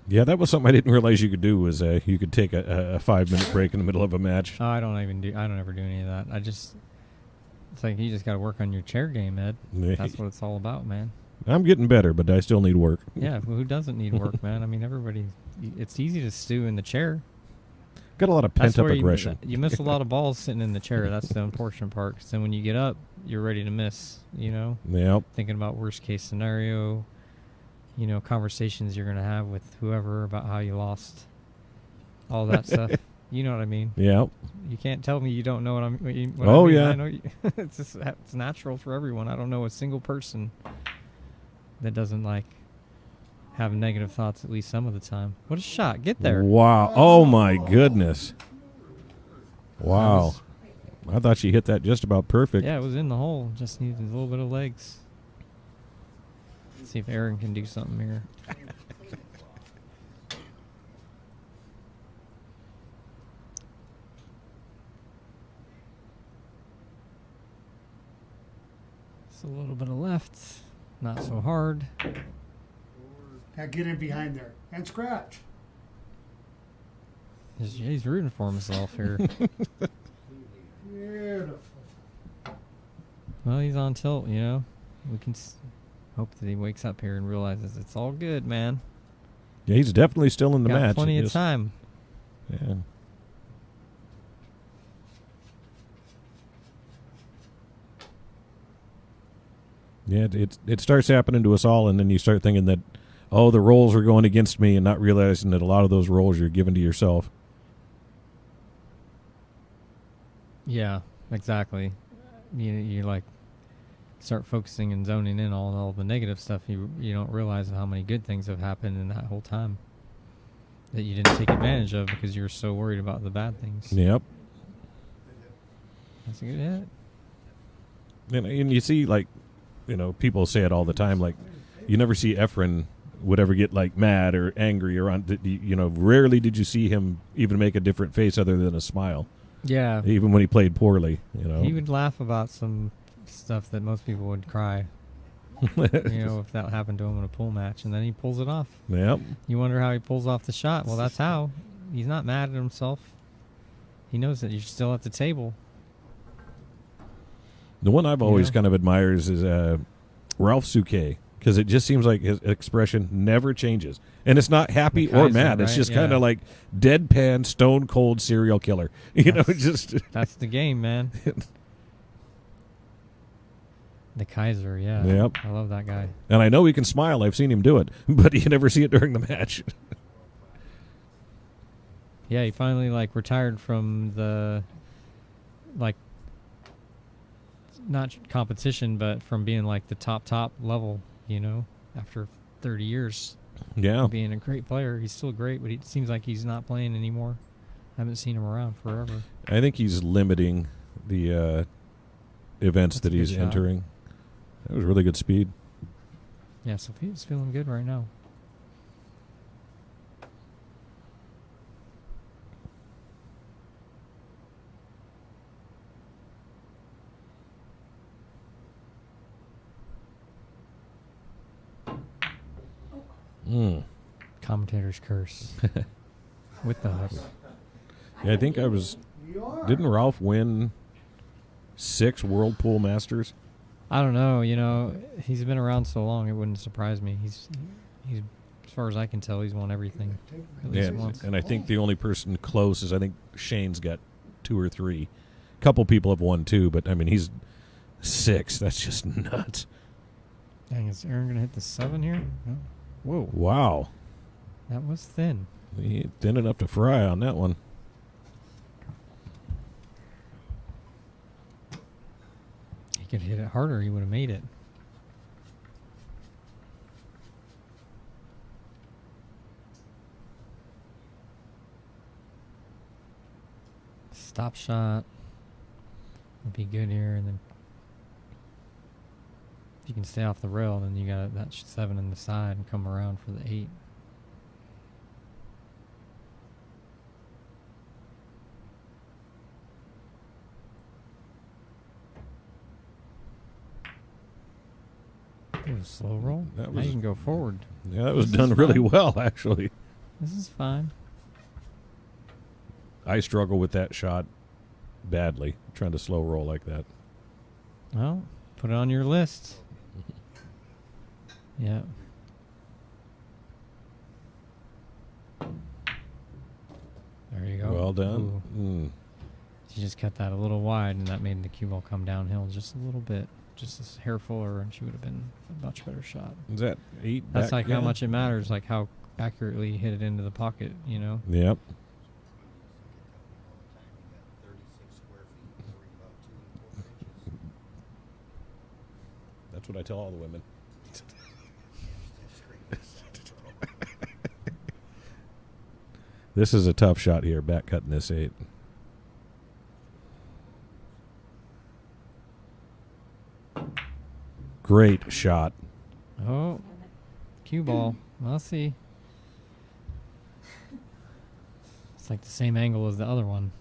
Yeah, that was something I didn't realize you could do. Was you could take a 5-minute break in the middle of a match. Oh, I don't ever do any of that. It's like you just got to work on your chair game, Ed. That's what it's all about, man. I'm getting better, but I still need work. Yeah, well, who doesn't need work, man? I mean, it's easy to stew in the chair. Got a lot of pent-up aggression. You miss a lot of balls sitting in the chair. That's the unfortunate part. Because then when you get up, you're ready to miss, Yep. Thinking about worst-case scenario. conversations you're going to have with whoever about how you lost, all that stuff. You know what I mean? Yeah. You can't tell me you don't know what I mean. Yeah. I know it's natural for everyone. I don't know a single person that doesn't have negative thoughts at least some of the time. What a shot. Get there. Wow. Oh, my goodness. Wow. I thought she hit that just about perfect. Yeah, it was in the hole. Just needed a little bit of legs. Let's see if Aaron can do something here. It's a little bit of left. Not so hard. Now get in behind there and scratch. He's rooting for himself here. Beautiful. Well, he's on tilt, We can hope that he wakes up here and realizes it's all good, man. Yeah, he's definitely still in the Got match. plenty of time. Yeah. Yeah, it starts happening to us all, and then you start thinking that, the rolls are going against me, and not realizing that a lot of those rolls you're giving to yourself. Yeah, exactly. You start focusing and zoning in on all the negative stuff. You don't realize how many good things have happened in that whole time that you didn't take advantage of because you were so worried about the bad things. Yep. That's a good hit. And you see, people say it all the time, you never see Efren would ever get, mad or angry or rarely did you see him even make a different face other than a smile. Yeah. Even when he played poorly, He would laugh about some stuff that most people would cry. If that happened to him in a pool match, and then he pulls it off. Yep. You wonder how he pulls off the shot. Well, that's how. He's not mad at himself. He knows that you're still at the table. The one I've always kind of admired is Ralph Souquet, because it just seems like his expression never changes. And it's not happy or mad. It's just kind of like deadpan, stone cold serial killer. That's the game, man. The Kaiser, yeah. Yep. I love that guy. And I know he can smile. I've seen him do it, but you never see it during the match. Yeah, he finally retired from the not competition, but from being the top level, after 30 years. Yeah. Being a great player. He's still great, but it seems like he's not playing anymore. I haven't seen him around forever. I think he's limiting the events that he's entering. That was really good speed. Yeah, Sophia's feeling good right now. Commentator's curse. With the hook. Yeah, I think didn't Ralph win 6 World Pool Masters? I don't know. He's been around so long, it wouldn't surprise me. He's as far as I can tell, he's won everything at least once. And I think the only person close is I think Shane's got 2 or 3. A couple people have won 2, but he's 6. That's just nuts. Dang, is Aaron gonna hit the 7 here? No. Whoa! Wow, that was thin. Thin enough to fry on that one. He could hit it harder. He would have made it. Stop shot would be good here, and then if you can stay off the rail, then you got that 7 in the side and come around for the 8. It was a slow roll. Now you can go forward. Yeah, that was done really well, actually. This is fine. I struggle with that shot badly, trying to slow roll like that. Well, put it on your list. Yeah. There you go. Well done. You just cut that a little wide, and that made the cue ball come downhill just a little bit. just a hair fuller, and she would have been a much better shot. Is that 8? That's back? like how much it matters, like how accurately you hit it into the pocket, you know? Yep. That's what I tell all the women. This is a tough shot here, back cutting this 8. Great shot. Oh, cue ball. I'll see. It's like the same angle as the other one.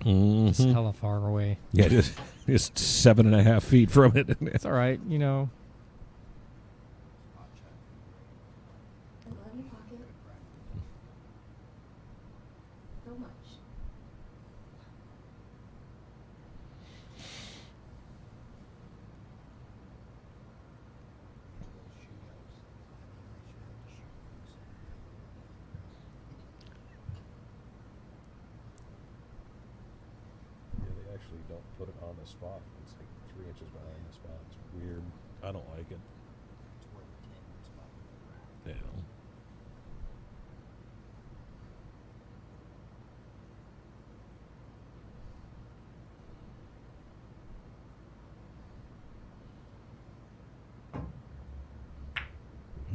Just hella far away. Yeah, just 7.5 feet from it. It's all right, you know. I love you, Pocket. So much. Yeah, they actually don't put it on the spot. It's like 3 inches behind the spot. It's weird. I don't like it. Yeah.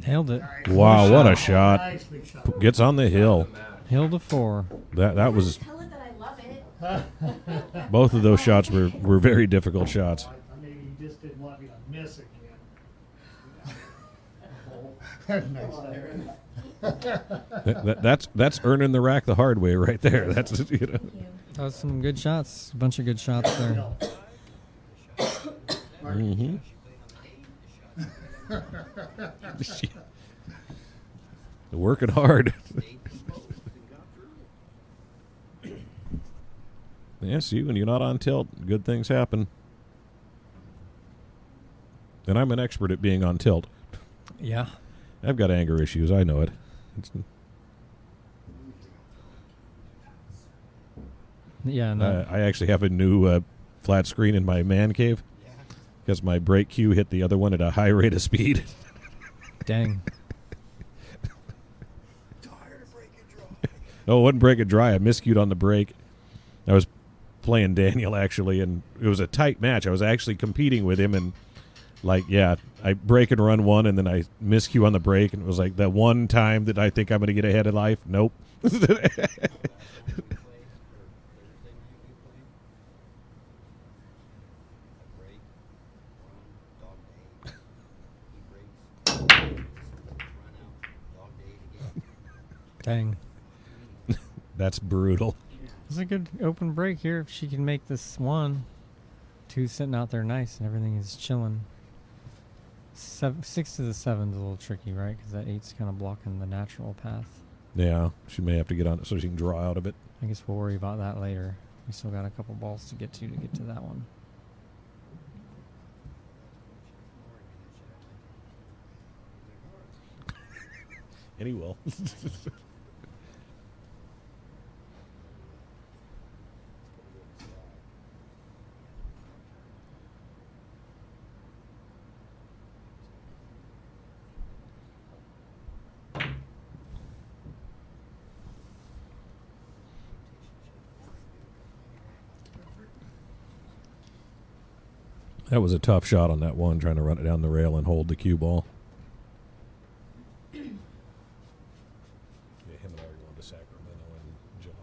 Nailed it. Wow, what a shot. Nicely shot. Gets on the hill. Hill to 4. That was Tell it that I love it. both of those shots were very difficult shots. I mean, you just didn't want me to miss again. Nice. That's earning the rack the hard way right there. That's you know. Thank you. That was some good shots. A bunch of good shots there. Mm-hmm. Working hard. Yeah, see, when you're not on tilt, good things happen. And I'm an expert at being on tilt. Yeah. I've got anger issues. I know it. Yeah. No. I actually have a new flat screen in my man cave because my brake cue hit the other one at a high rate of speed. Dang. No, it wasn't break it dry. I miscued on the brake. I was playing Daniel, actually, and it was a tight match. I was actually competing with him, and, like, yeah, I break and run one, and then I miscue on the brake, and it was like that one time that I think I'm going to get ahead of life. Nope. Dang. That's brutal. It's a good open break here if she can make this 1. 2 sitting out there nice and everything is chilling. 6 to the 7's a little tricky, right? Because that 8's kind of blocking the natural path. Yeah, she may have to get on it so she can draw out of it. I guess we'll worry about that later. We still got a couple balls to get to that one. And he will. That was a tough shot on that one, trying to run it down the rail and hold the cue ball. Yeah, him and I are going to Sacramento in July.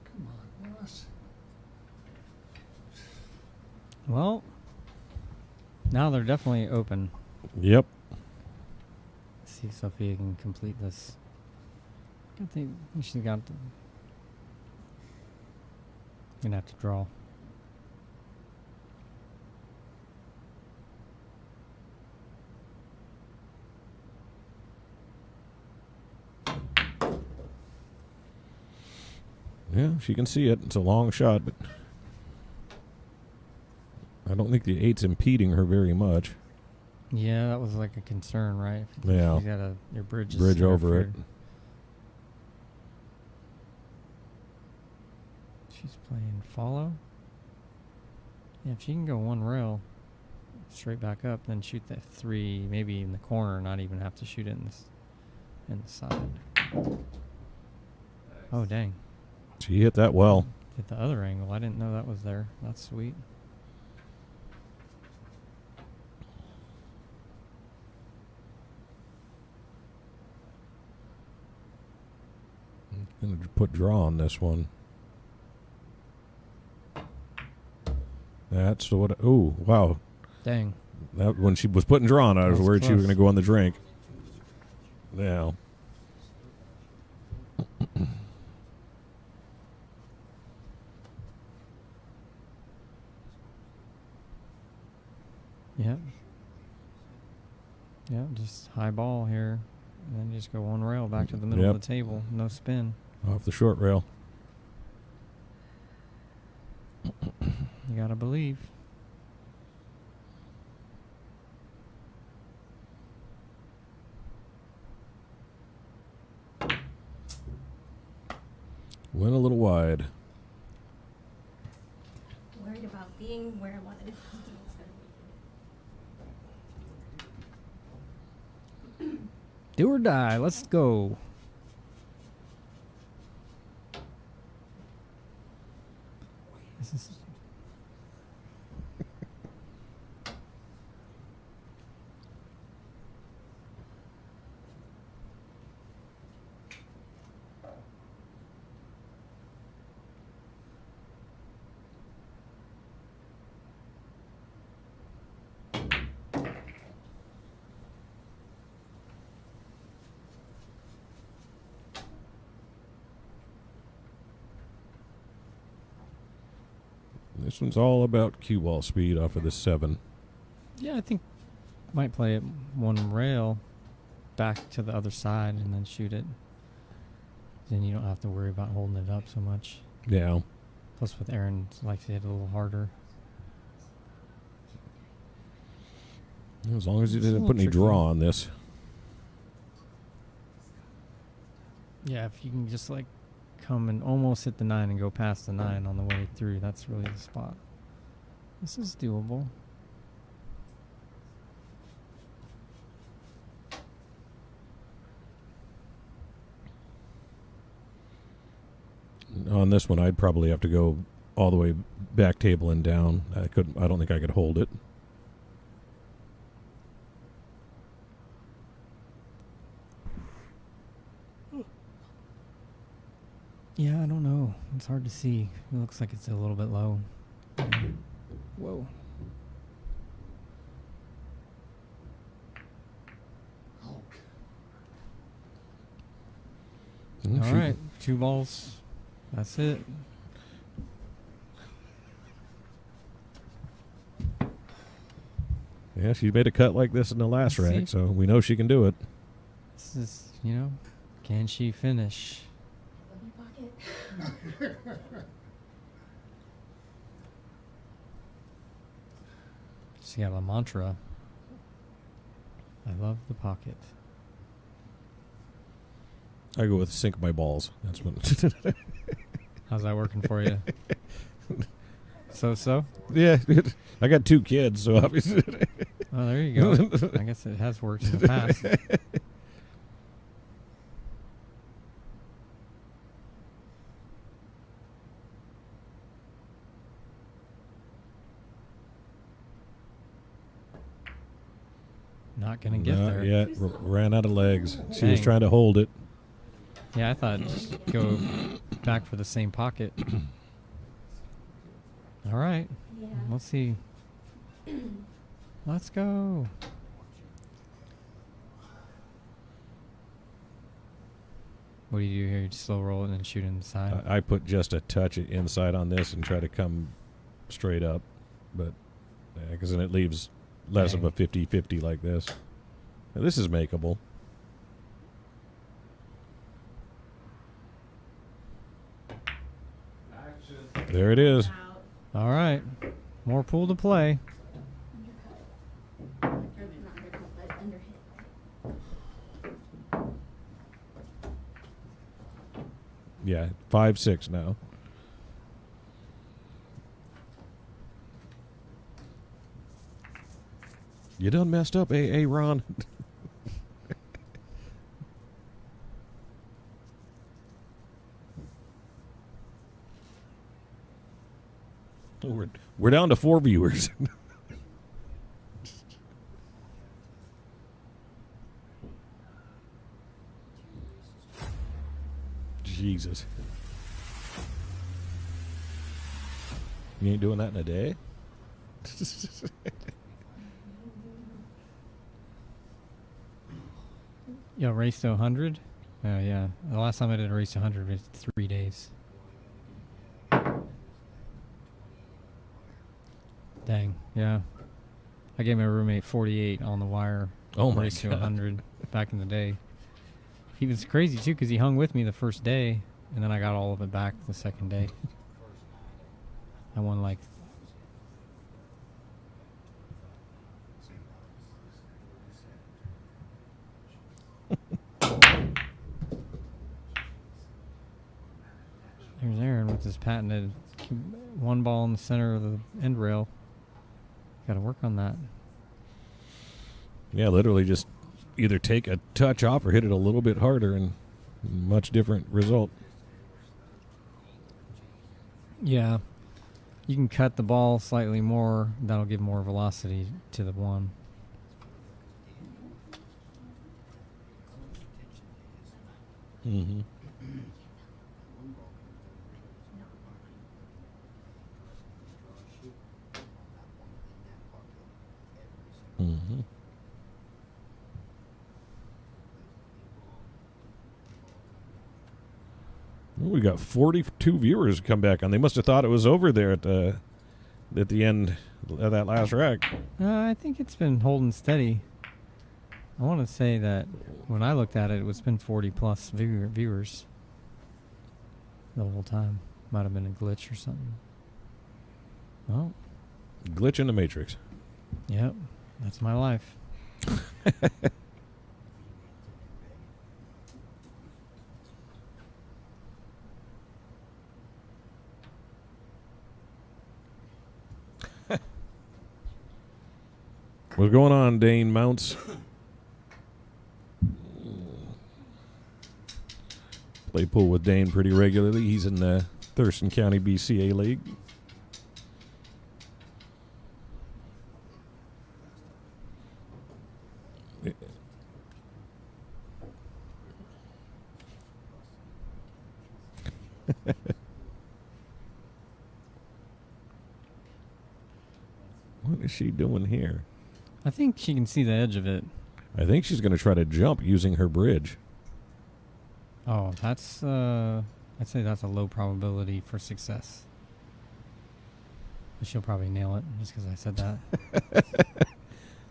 Come on, Ross. Well, now they're definitely open. Yep. Let's see if Sophia can complete this. I think she's got. Gonna have to draw. Yeah, she can see it. It's a long shot, but I don't think the 8's impeding her very much. Yeah, that was like a concern, right? Yeah. You got your bridge over it. She's playing follow. Yeah, if she can go one rail straight back up, then shoot that 3, maybe in the corner, not even have to shoot it in the side. Oh, dang. She hit that well. Hit the other angle. I didn't know that was there. That's sweet. Gonna put draw on this one. That's what. Oh, wow. Dang. That when she was putting draw on, I was worried she was going to go on the drink. Yeah. Yep. Yep, just high ball here. And then just go one rail back to the middle of the table. No spin. Off the short rail. You gotta believe. Went a little wide. Worried about being where I wanted to. Do or die. Let's go. This is This one's all about cue ball speed off of the 7. Yeah, I think might play it one rail back to the other side and then shoot it. Then you don't have to worry about holding it up so much. Yeah. Plus with Aaron, likes to hit a little harder. As long as you It's a didn't little put any tricky. draw on this. Yeah, if you can just like come and almost hit the 9 and go past the 9 on the way through, that's really the spot. This is doable. On this one, I'd probably have to go all the way back table and down. I don't think I could hold it. Yeah, I don't know. It's hard to see. It looks like it's a little bit low. Whoa. All right, 2 balls. That's it. Yeah, she made a cut like this in the last Let's rack, see. so we know she can do it. This is, can she finish? She got a mantra. I love the pocket. I go with sink my balls. That's what. How's that working for you? So? Yeah, I got 2 kids, so obviously. Oh, there you go. I guess it has worked in the past. Not gonna get there. Yeah, ran out of legs. She was Dang. trying to hold it. Yeah, I thought just go back for the same pocket. All right. Yeah. Let's see. Let's go. What do you do here? You just slow roll it and shoot inside? I put just a touch inside on this and try to come straight up, but because then it leaves less of a 50-50 like this. Now, this is makeable. There it is. All right. More pool to play. Yeah, 5-6 now. You done messed up, Ron. We're down to 4 viewers. Jesus. You ain't doing that in a day? Yo, race to 100? Yeah. The last time I did a race to 100 was 3 days. Dang, yeah. I gave my roommate 48 on the wire. Oh my race to God. 100 back in the day. He was crazy too because he hung with me the first day, and then I got all of it back the second day. I won like There's Aaron with his patented one ball in the center of the end rail. Got to work on that. Yeah, literally just either take a touch off or hit it a little bit harder, and much different result. Yeah. You can cut the ball slightly more. That'll give more velocity to the one. Mm-hmm. Mm-hmm. We got 42 viewers come back on. They must have thought it was over there at the end of that last rack. I think it's been holding steady. I want to say that when I looked at it, it's been 40 plus viewers the whole time. Might have been a glitch or something. Oh, Glitch in the Matrix. yep. That's my life. What's going on, Dane Mounts? Play pool with Dane pretty regularly. He's in the Thurston County BCA League. What is she doing here? I think she can see the edge of it. I think she's going to try to jump using her bridge. Oh, that's, I'd say that's a low probability for success. But she'll probably nail it just because I said that.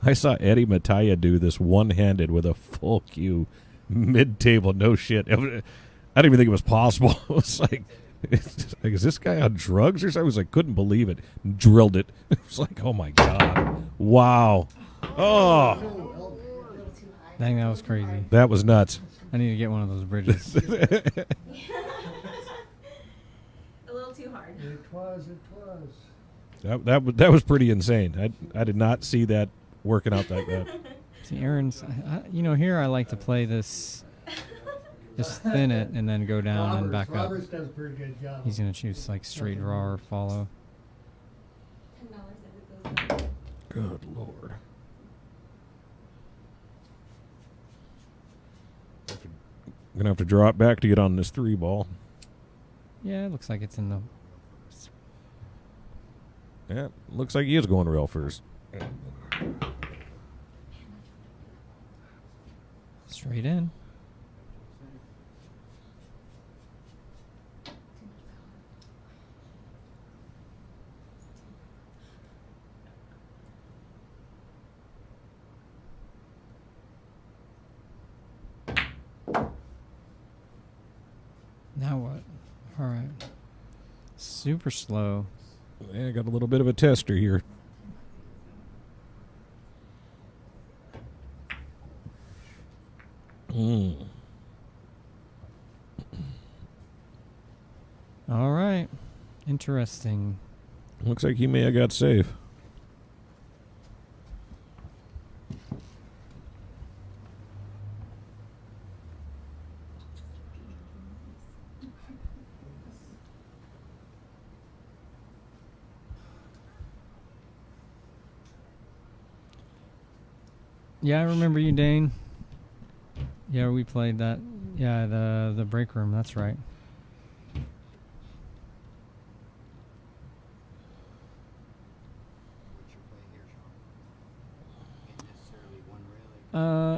I saw Eddie Mataya do this one-handed with a full cue mid-table. No shit. I didn't even think it was possible. It was like, is this guy on drugs or something? I was like, couldn't believe it. Drilled it. It was like, oh my God. Wow. Oh, Dang, that was crazy. that was nuts. I need to get one of those bridges. A little too hard. It was. That was pretty insane. I did not see that working out like that. See, Aaron's, here I like to play this, just thin it and then go down and back up. Roberts does a pretty good job. He's going to choose like straight draw or follow. $10 Good Lord. I'm going to have to draw it back to get on this 3-ball. Yeah, it looks like it's in the... Yeah, looks like he is going rail first. Straight in. Now what? All right. Super slow. Yeah, got a little bit of a tester here. All right. Interesting. Looks like he may have got safe. Yeah, I remember you, Dane. Yeah, we played that. Yeah, the break room. That's right.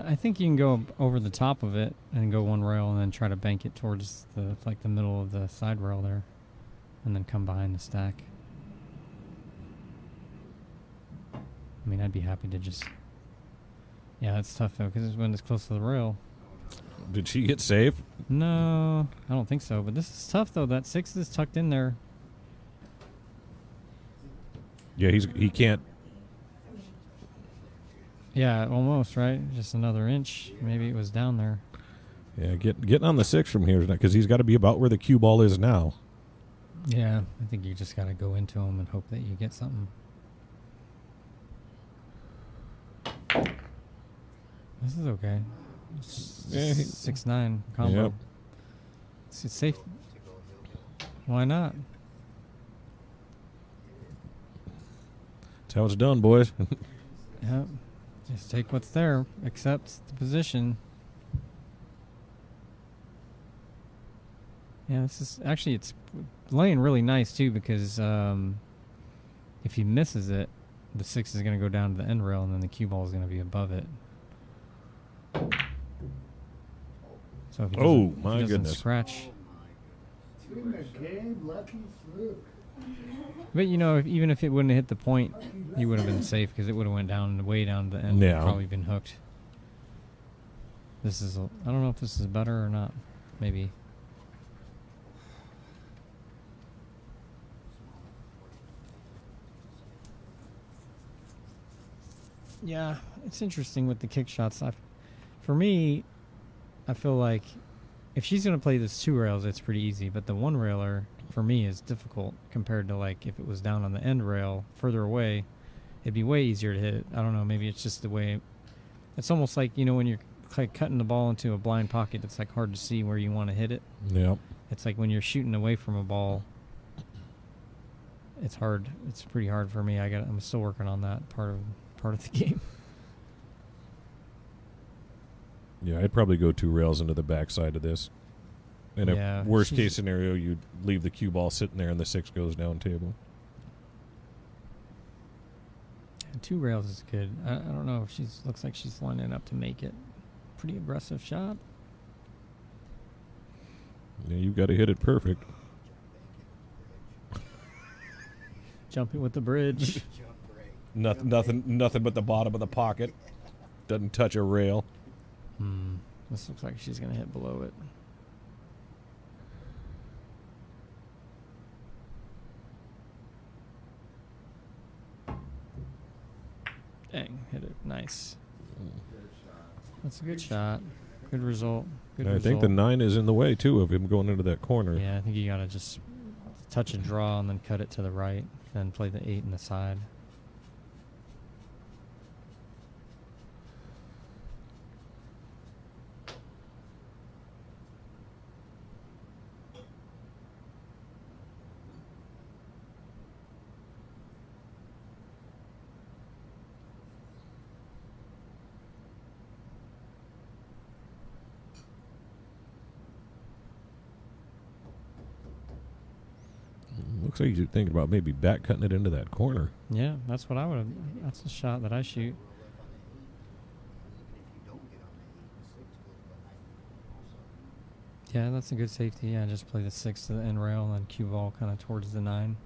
I think you can go over the top of it and go one rail and then try to bank it towards the middle of the side rail there, and then come behind the stack. I mean, I'd be happy to just. Yeah, that's tough though because when it's close to the rail. Did she get safe? No, I don't think so. But this is tough though. That 6 is tucked in there. Yeah, he can't. Yeah, almost, right? Just another inch. Maybe it was down there. Yeah, getting on the 6 from here because he's got to be about where the cue ball is now. Yeah, I think you just got to go into him and hope that you get something. This is okay. Yeah, 6-9 combo. Yep. It's safe. Why not? That's how it's done, boys. Yep. Just take what's there, accept the position. Yeah, this is actually it's laying really nice too because if he misses it, the 6 is going to go down to the end rail and then the cue ball is going to be above it. So if he doesn't, my if he doesn't goodness. scratch. In the game, lucky fluke. But you know, even if it wouldn't have hit the point, he would have been safe because it would have went down way down to the end. Yeah. Probably been hooked. This is I don't know if this is better or not. Maybe. Yeah, it's interesting with the kick shots. For me, I feel like if she's going to play this 2 rails, it's pretty easy. But the 1 railer, for me, is difficult compared to like if it was down on the end rail further away, it'd be way easier to hit. I don't know. Maybe it's just the way. It's almost like, you know, when you're like cutting the ball into a blind pocket, it's like hard to see where you want to hit it. Yep. It's like when you're shooting away from a ball, it's hard. It's pretty hard for me. I'm still working on that part of the game. Yeah, I'd probably go 2 rails into the backside of this. And Yeah, if worst case scenario, you'd leave the cue ball sitting there and the 6 goes down table. 2 rails is good. I don't know if looks like she's lining up to make it. Pretty aggressive shot. Yeah, you've got to hit it perfect. Jumping with the bridge. Nothing but the bottom of the pocket. Doesn't touch a rail. This looks like she's going to hit below it. Dang, hit it. Nice. That's a good shot. Good result. Good I result. think the 9 is in the way, too, of him going into that corner. Yeah, I think you got to just touch a draw and then cut it to the right. Then play the 8 in the side. Looks like you're thinking about maybe back cutting it into that corner. Yeah, that's what I would have. That's the shot that I shoot. Yeah, that's a good safety. Yeah, just play the 6 to the end rail and then cue ball kind of towards the 9.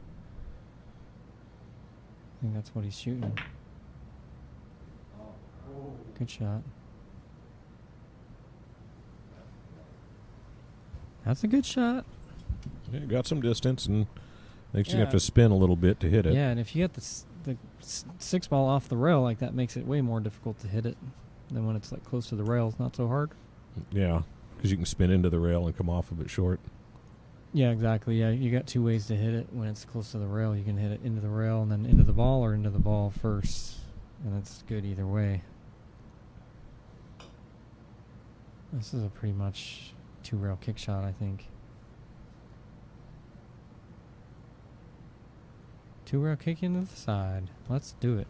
I think that's what he's shooting. Good shot. That's a good shot. Yeah, got some distance, and I think you Yeah. have to spin a little bit to hit it. Yeah, and if you get the 6 ball off the rail like that, makes it way more difficult to hit it than when it's like close to the rail. It's not so hard. Yeah, because you can spin into the rail and come off of it short. Yeah, exactly. Yeah, you got two ways to hit it. When it's close to the rail, you can hit it into the rail and then into the ball, or into the ball first, and it's good either way. This is a pretty much two-rail kick shot, I think. Two-rail kick into the side. Let's do it.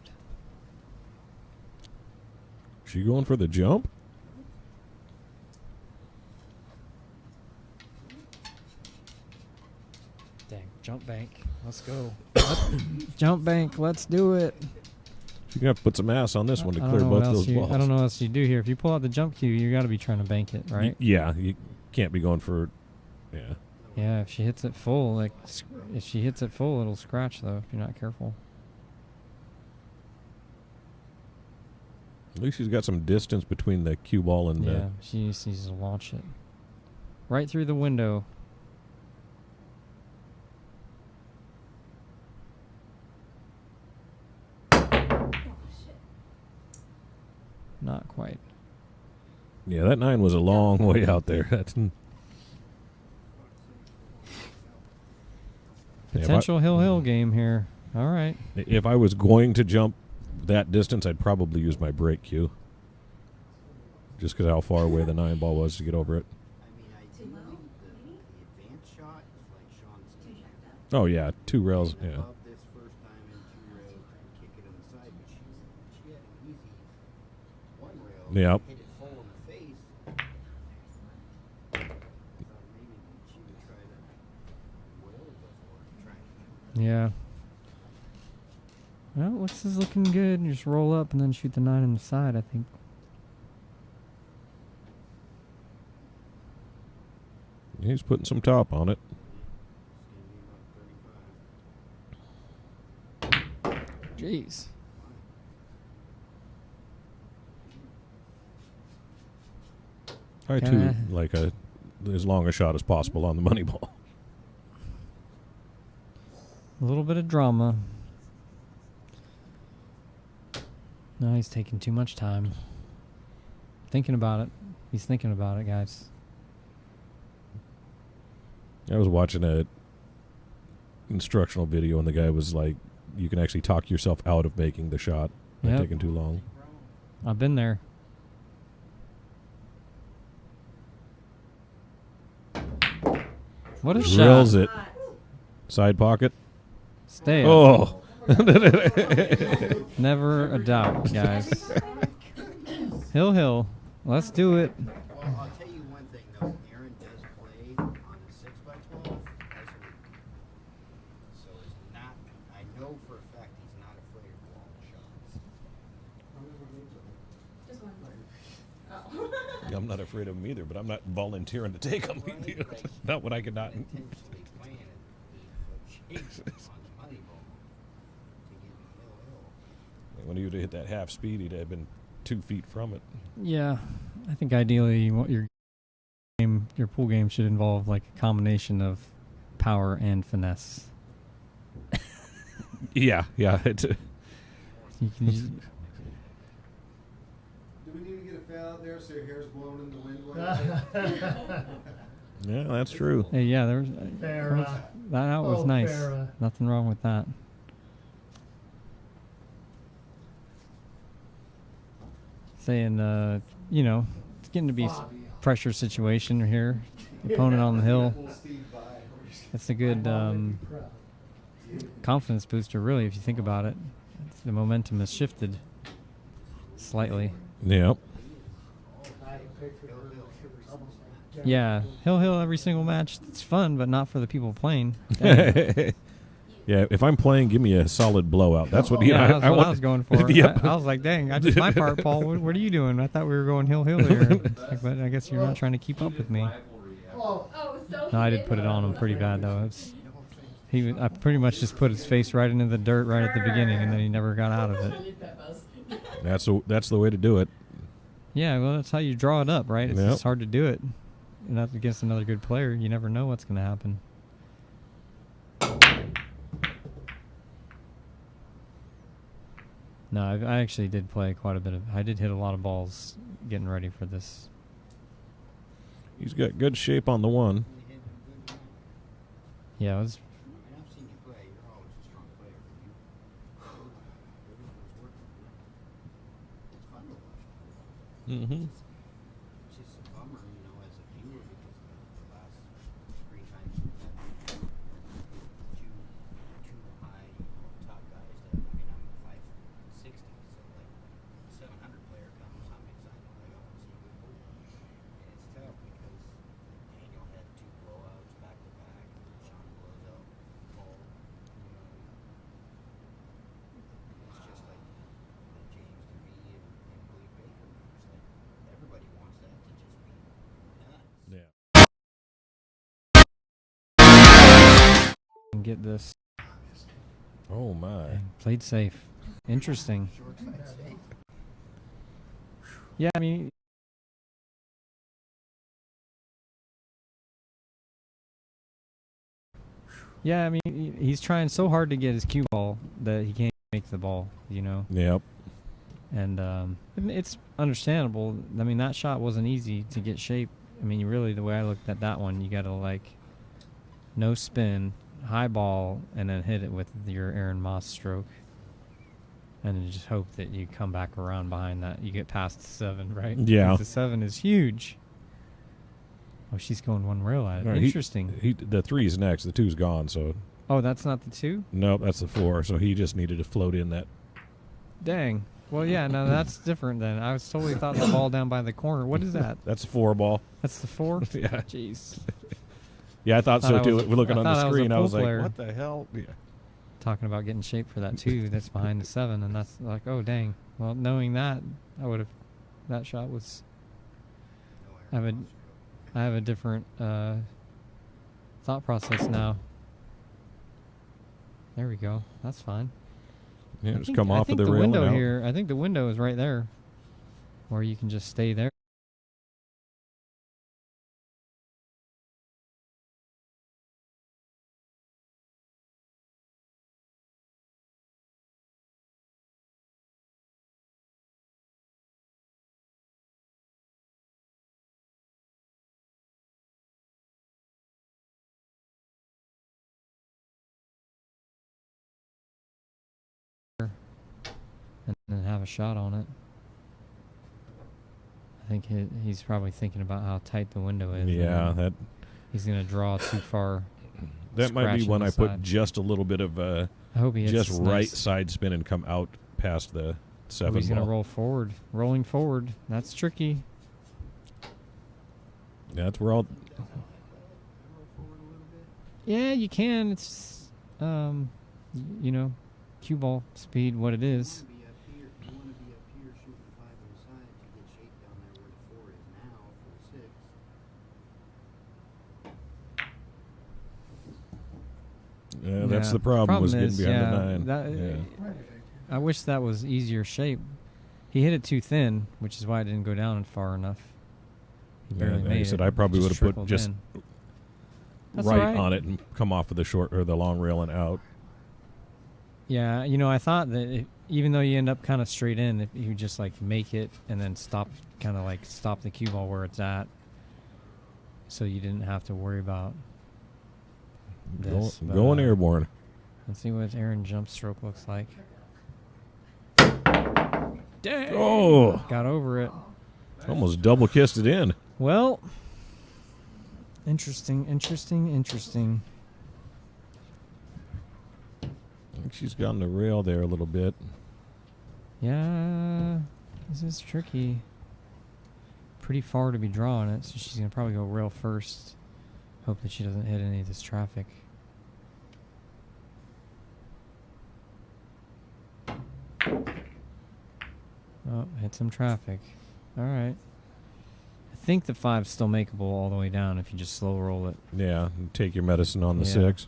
She going for the jump? Dang, jump bank. Let's go. Jump bank, let's do it. You're going to have to put some ass on this one to I clear don't know both what else those balls. I don't know what else you do here. If you pull out the jump cue, you got to be trying to bank it, right? Yeah, you can't be going for... Yeah. Yeah, if she hits it full, if she hits it full, it'll scratch, though, if you're not careful. At least she's got some distance between the cue ball and Yeah, she just needs to launch it. Right through the window. Not quite. Yeah, that 9 was a long way out there. That's... Potential hill game here. All right. If I was going to jump that distance, I'd probably use my brake cue. Just because how far away the 9 ball was to get over it. I mean, ideally, the advanced shot is like Sean's Oh, yeah, 2 rails. Yeah. above this first time in 2 rails and kick it on the side, but she had an easy 1 rail. Yep. Hit it full in the face. I thought maybe she would try to will before trying. Yeah. Well, this is looking good. You just roll up and then shoot the 9 in the side, I think. He's putting some top on it. Jeez. I too like as long a shot as possible on the money ball. A little bit of drama. No, he's taking too much time. Thinking about it. He's thinking about it, guys. I was watching a instructional video and the guy was like, you can actually talk yourself out of making the shot by Yep. taking too long. I've been there. What a Drills shot. it. Side pocket. Stay up. Oh. Never a doubt, guys. Hill. Let's do it. Well, I'll tell you one thing though. Aaron does play on the 6x12 twice a week, so it's not. I know for a fact he's not afraid of long shots. I'm not afraid of them either, but I'm not volunteering to take them. Not when I could not. Intentionally playing an 8-foot chase on the money ball to get hill. When he would have hit that half speed, he'd have been 2 feet from it. Yeah, I think ideally what your pool game should involve like a combination of power and finesse. Yeah. It's, You can use, Do we need to get a fan out there so your hair's blowing in the wind? While yeah, that's true. hey, yeah, there was Farrah. that out was Oh, nice. Farrah. Nothing wrong with that. Saying, it's getting to be pressure situation here. The opponent on the hill. That's a good confidence booster, really, if you think about it. The momentum has shifted slightly. Yep. Yeah, hill every single match. It's fun, but not for the people playing. Dang. Yeah, if I'm playing, give me a solid blowout. That's what Yeah, that's what I was going for. Yep. I was like, dang, I did my part, Paul. What are you doing? I thought we were going hill here. But I guess you're not trying to keep up with me. No, I did put it on him pretty bad, though. I pretty much just put his face right into the dirt right at the beginning, and then he never got out of it. That's the way to do it. Yeah, well, that's how you draw it up, right? It's Yep. just hard to do it. And that's against another good player. You never know what's going to happen. No, I actually did play quite a bit of... I did hit a lot of balls getting ready for this. He's got good shape on the one. Yeah, it was. And I've seen you play. You're always a strong player. Everything's working for you. It's fun to watch. Mm-hmm. It's just a bummer, you know, as a viewer, because the last 3 times we've had two high, you know, top guys that, I mean, I'm 560, so like 700 player comes, I'm excited. Like, I want to see good pool. And it's tough because Daniel had 2 blowouts back to back. Sean blows out Paul. You know, it's just like the James DeVee and Blake Baker match. Like, everybody wants that to just be nuts. Yeah. And get this. Oh my. Played safe. Interesting. Short side safe. Yeah, I mean. Yeah, I mean, he's trying so hard to get his cue ball that he can't make the ball, you know? Yep. And it's understandable. I mean, that shot wasn't easy to get shape. I mean, really, the way I looked at that one, you got to, like, no spin, high ball, and then hit it with your Aaron Moss stroke. And then just hope that you come back around behind that. You get past the 7, right? Yeah. 'Cause the 7 is huge. Oh, she's going one rail at it. No, Interesting. The 3's next. The 2's gone. So Oh, that's not the 2? nope, that's the 4. So he just needed to float in that. Dang. Well, yeah, no, that's different then. I was totally thought the ball down by the corner. What is that? That's the 4 ball. That's the 4? Yeah. Jeez. Yeah, I thought Thought so I too. was a- We're looking I on the thought I was a screen. I pool was like, player. what the hell? Yeah. Talking about getting shape for that 2 that's behind the 7, and that's like, oh, dang. Well, knowing that, I would have, that shot was, I have a different thought process now. There we go. That's fine. Yeah, I just think- come I off of think the the rail and window out. here. I think the window is right there, where you can just stay there. And then have a shot on it. I think he's probably thinking about how tight the window is. Yeah, and that he's gonna draw too far. that might be scratching when the I put side. just a little bit of I hope he hits just this right nice. side spin and come out past the Oh, 7 he's gonna ball. roll forward, rolling forward. That's tricky. That's where all. Yeah, you can. It's you know, cue ball speed, what it is. You want to be up here shooting 5 on the side to get shape down there where the 4 is now for the 6. Yeah, that's Yeah, the problem. Was getting is, behind yeah, the 9. that- Yeah. I wish that was easier shape. He hit it too thin, which is why it didn't go down far enough. He Yeah, barely like I made said, it. I probably Just would have put trickled just in. That's right all right. on it and come off of the short or the long rail and out. Yeah, you know, I thought that even though you end up kind of straight in, if you just like make it and then stop, kind of like stop the cue ball where it's at, so you didn't have to worry about this. but, Going airborne. Let's see what Aaron jump stroke looks like. Dang! Oh, Got over it. almost double kissed it in. Well, interesting. I think she's gotten the rail there a little bit. Yeah, this is tricky. Pretty far to be drawing it, so she's gonna probably go rail first. Hope that she doesn't hit any of this traffic. Oh, hit some traffic. All right. I think the 5's still makeable all the way down if you just slow roll it. Yeah, and take your medicine on the Yeah. 6.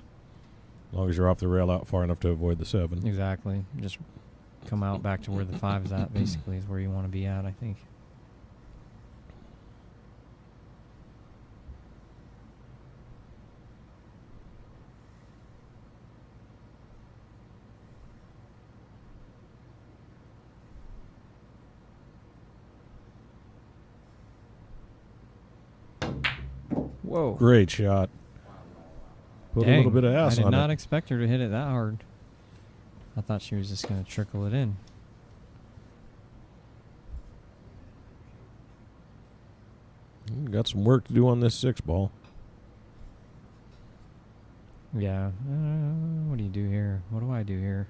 As long as you're off the rail out far enough to avoid the 7. Exactly. Just come out back to where the 5's at, basically, is where you want to be at, I think. Whoa. Great shot. Put a little bit of ass I did on not it. expect her to hit it that hard. I thought she was just going to trickle it in. Got some work to do on this 6-ball. Yeah. What do you do here? What do I do here?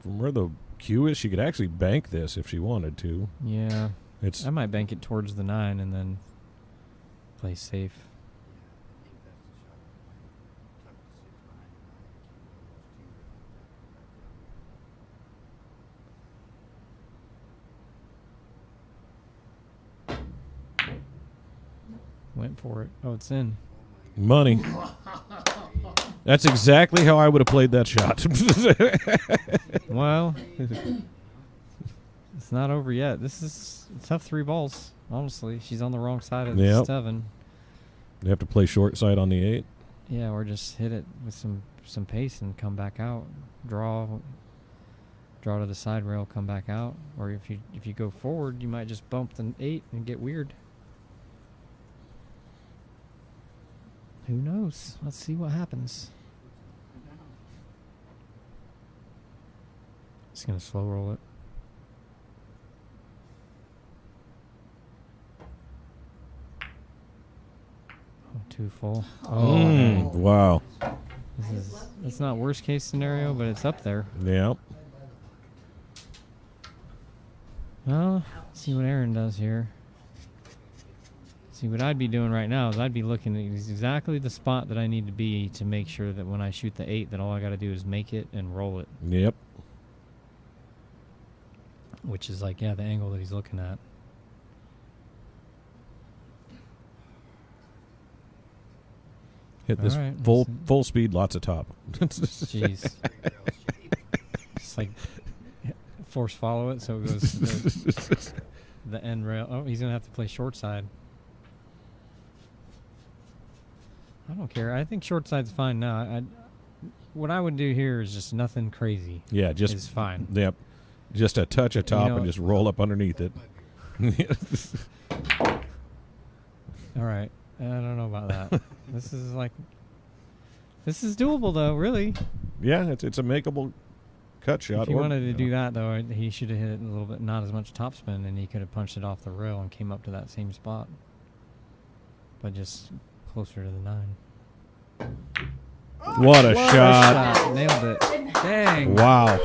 From where the cue is, she could actually bank this if she wanted to. Yeah. It's I might bank it towards the 9 and then play safe. Went for it. Oh, it's in. money. That's exactly how I would have played that shot. Well, it's not over yet. This is a tough 3 balls, honestly. She's on the wrong side of the 7. You have to play short side on the 8. Yeah, or just hit it with some pace and come back out. Draw to the side rail, come back out. Or if you go forward, you might just bump the 8 and get weird. Who knows? Let's see what happens. Just gonna slow roll it. Oh, 2 full. Oh, wow. It's not worst case scenario, but it's up there. Yeah. Well, let's see what Aaron does here. See, what I'd be doing right now is I'd be looking at exactly the spot that I need to be to make sure that when I shoot the 8, that all I got to do is make it and roll it. Yep. Which is like, yeah, the angle that he's looking at. Hit this right, full speed, lots of top. Jeez. Just like force follow it so it goes to the end rail. Oh, he's going to have to play short side. I don't care. I think short side's fine now. What I would do here is just nothing crazy. Yeah, just is fine. Yep. Just a touch of top and just roll up underneath it. All right. I don't know about that. This is doable though, really. Yeah, it's a makeable cut shot. If he wanted to do that though, he should have hit it a little bit, not as much topspin, and he could have punched it off the rail and came up to that same spot. But just closer to the 9. What a shot. Nailed it. Dang. Wow.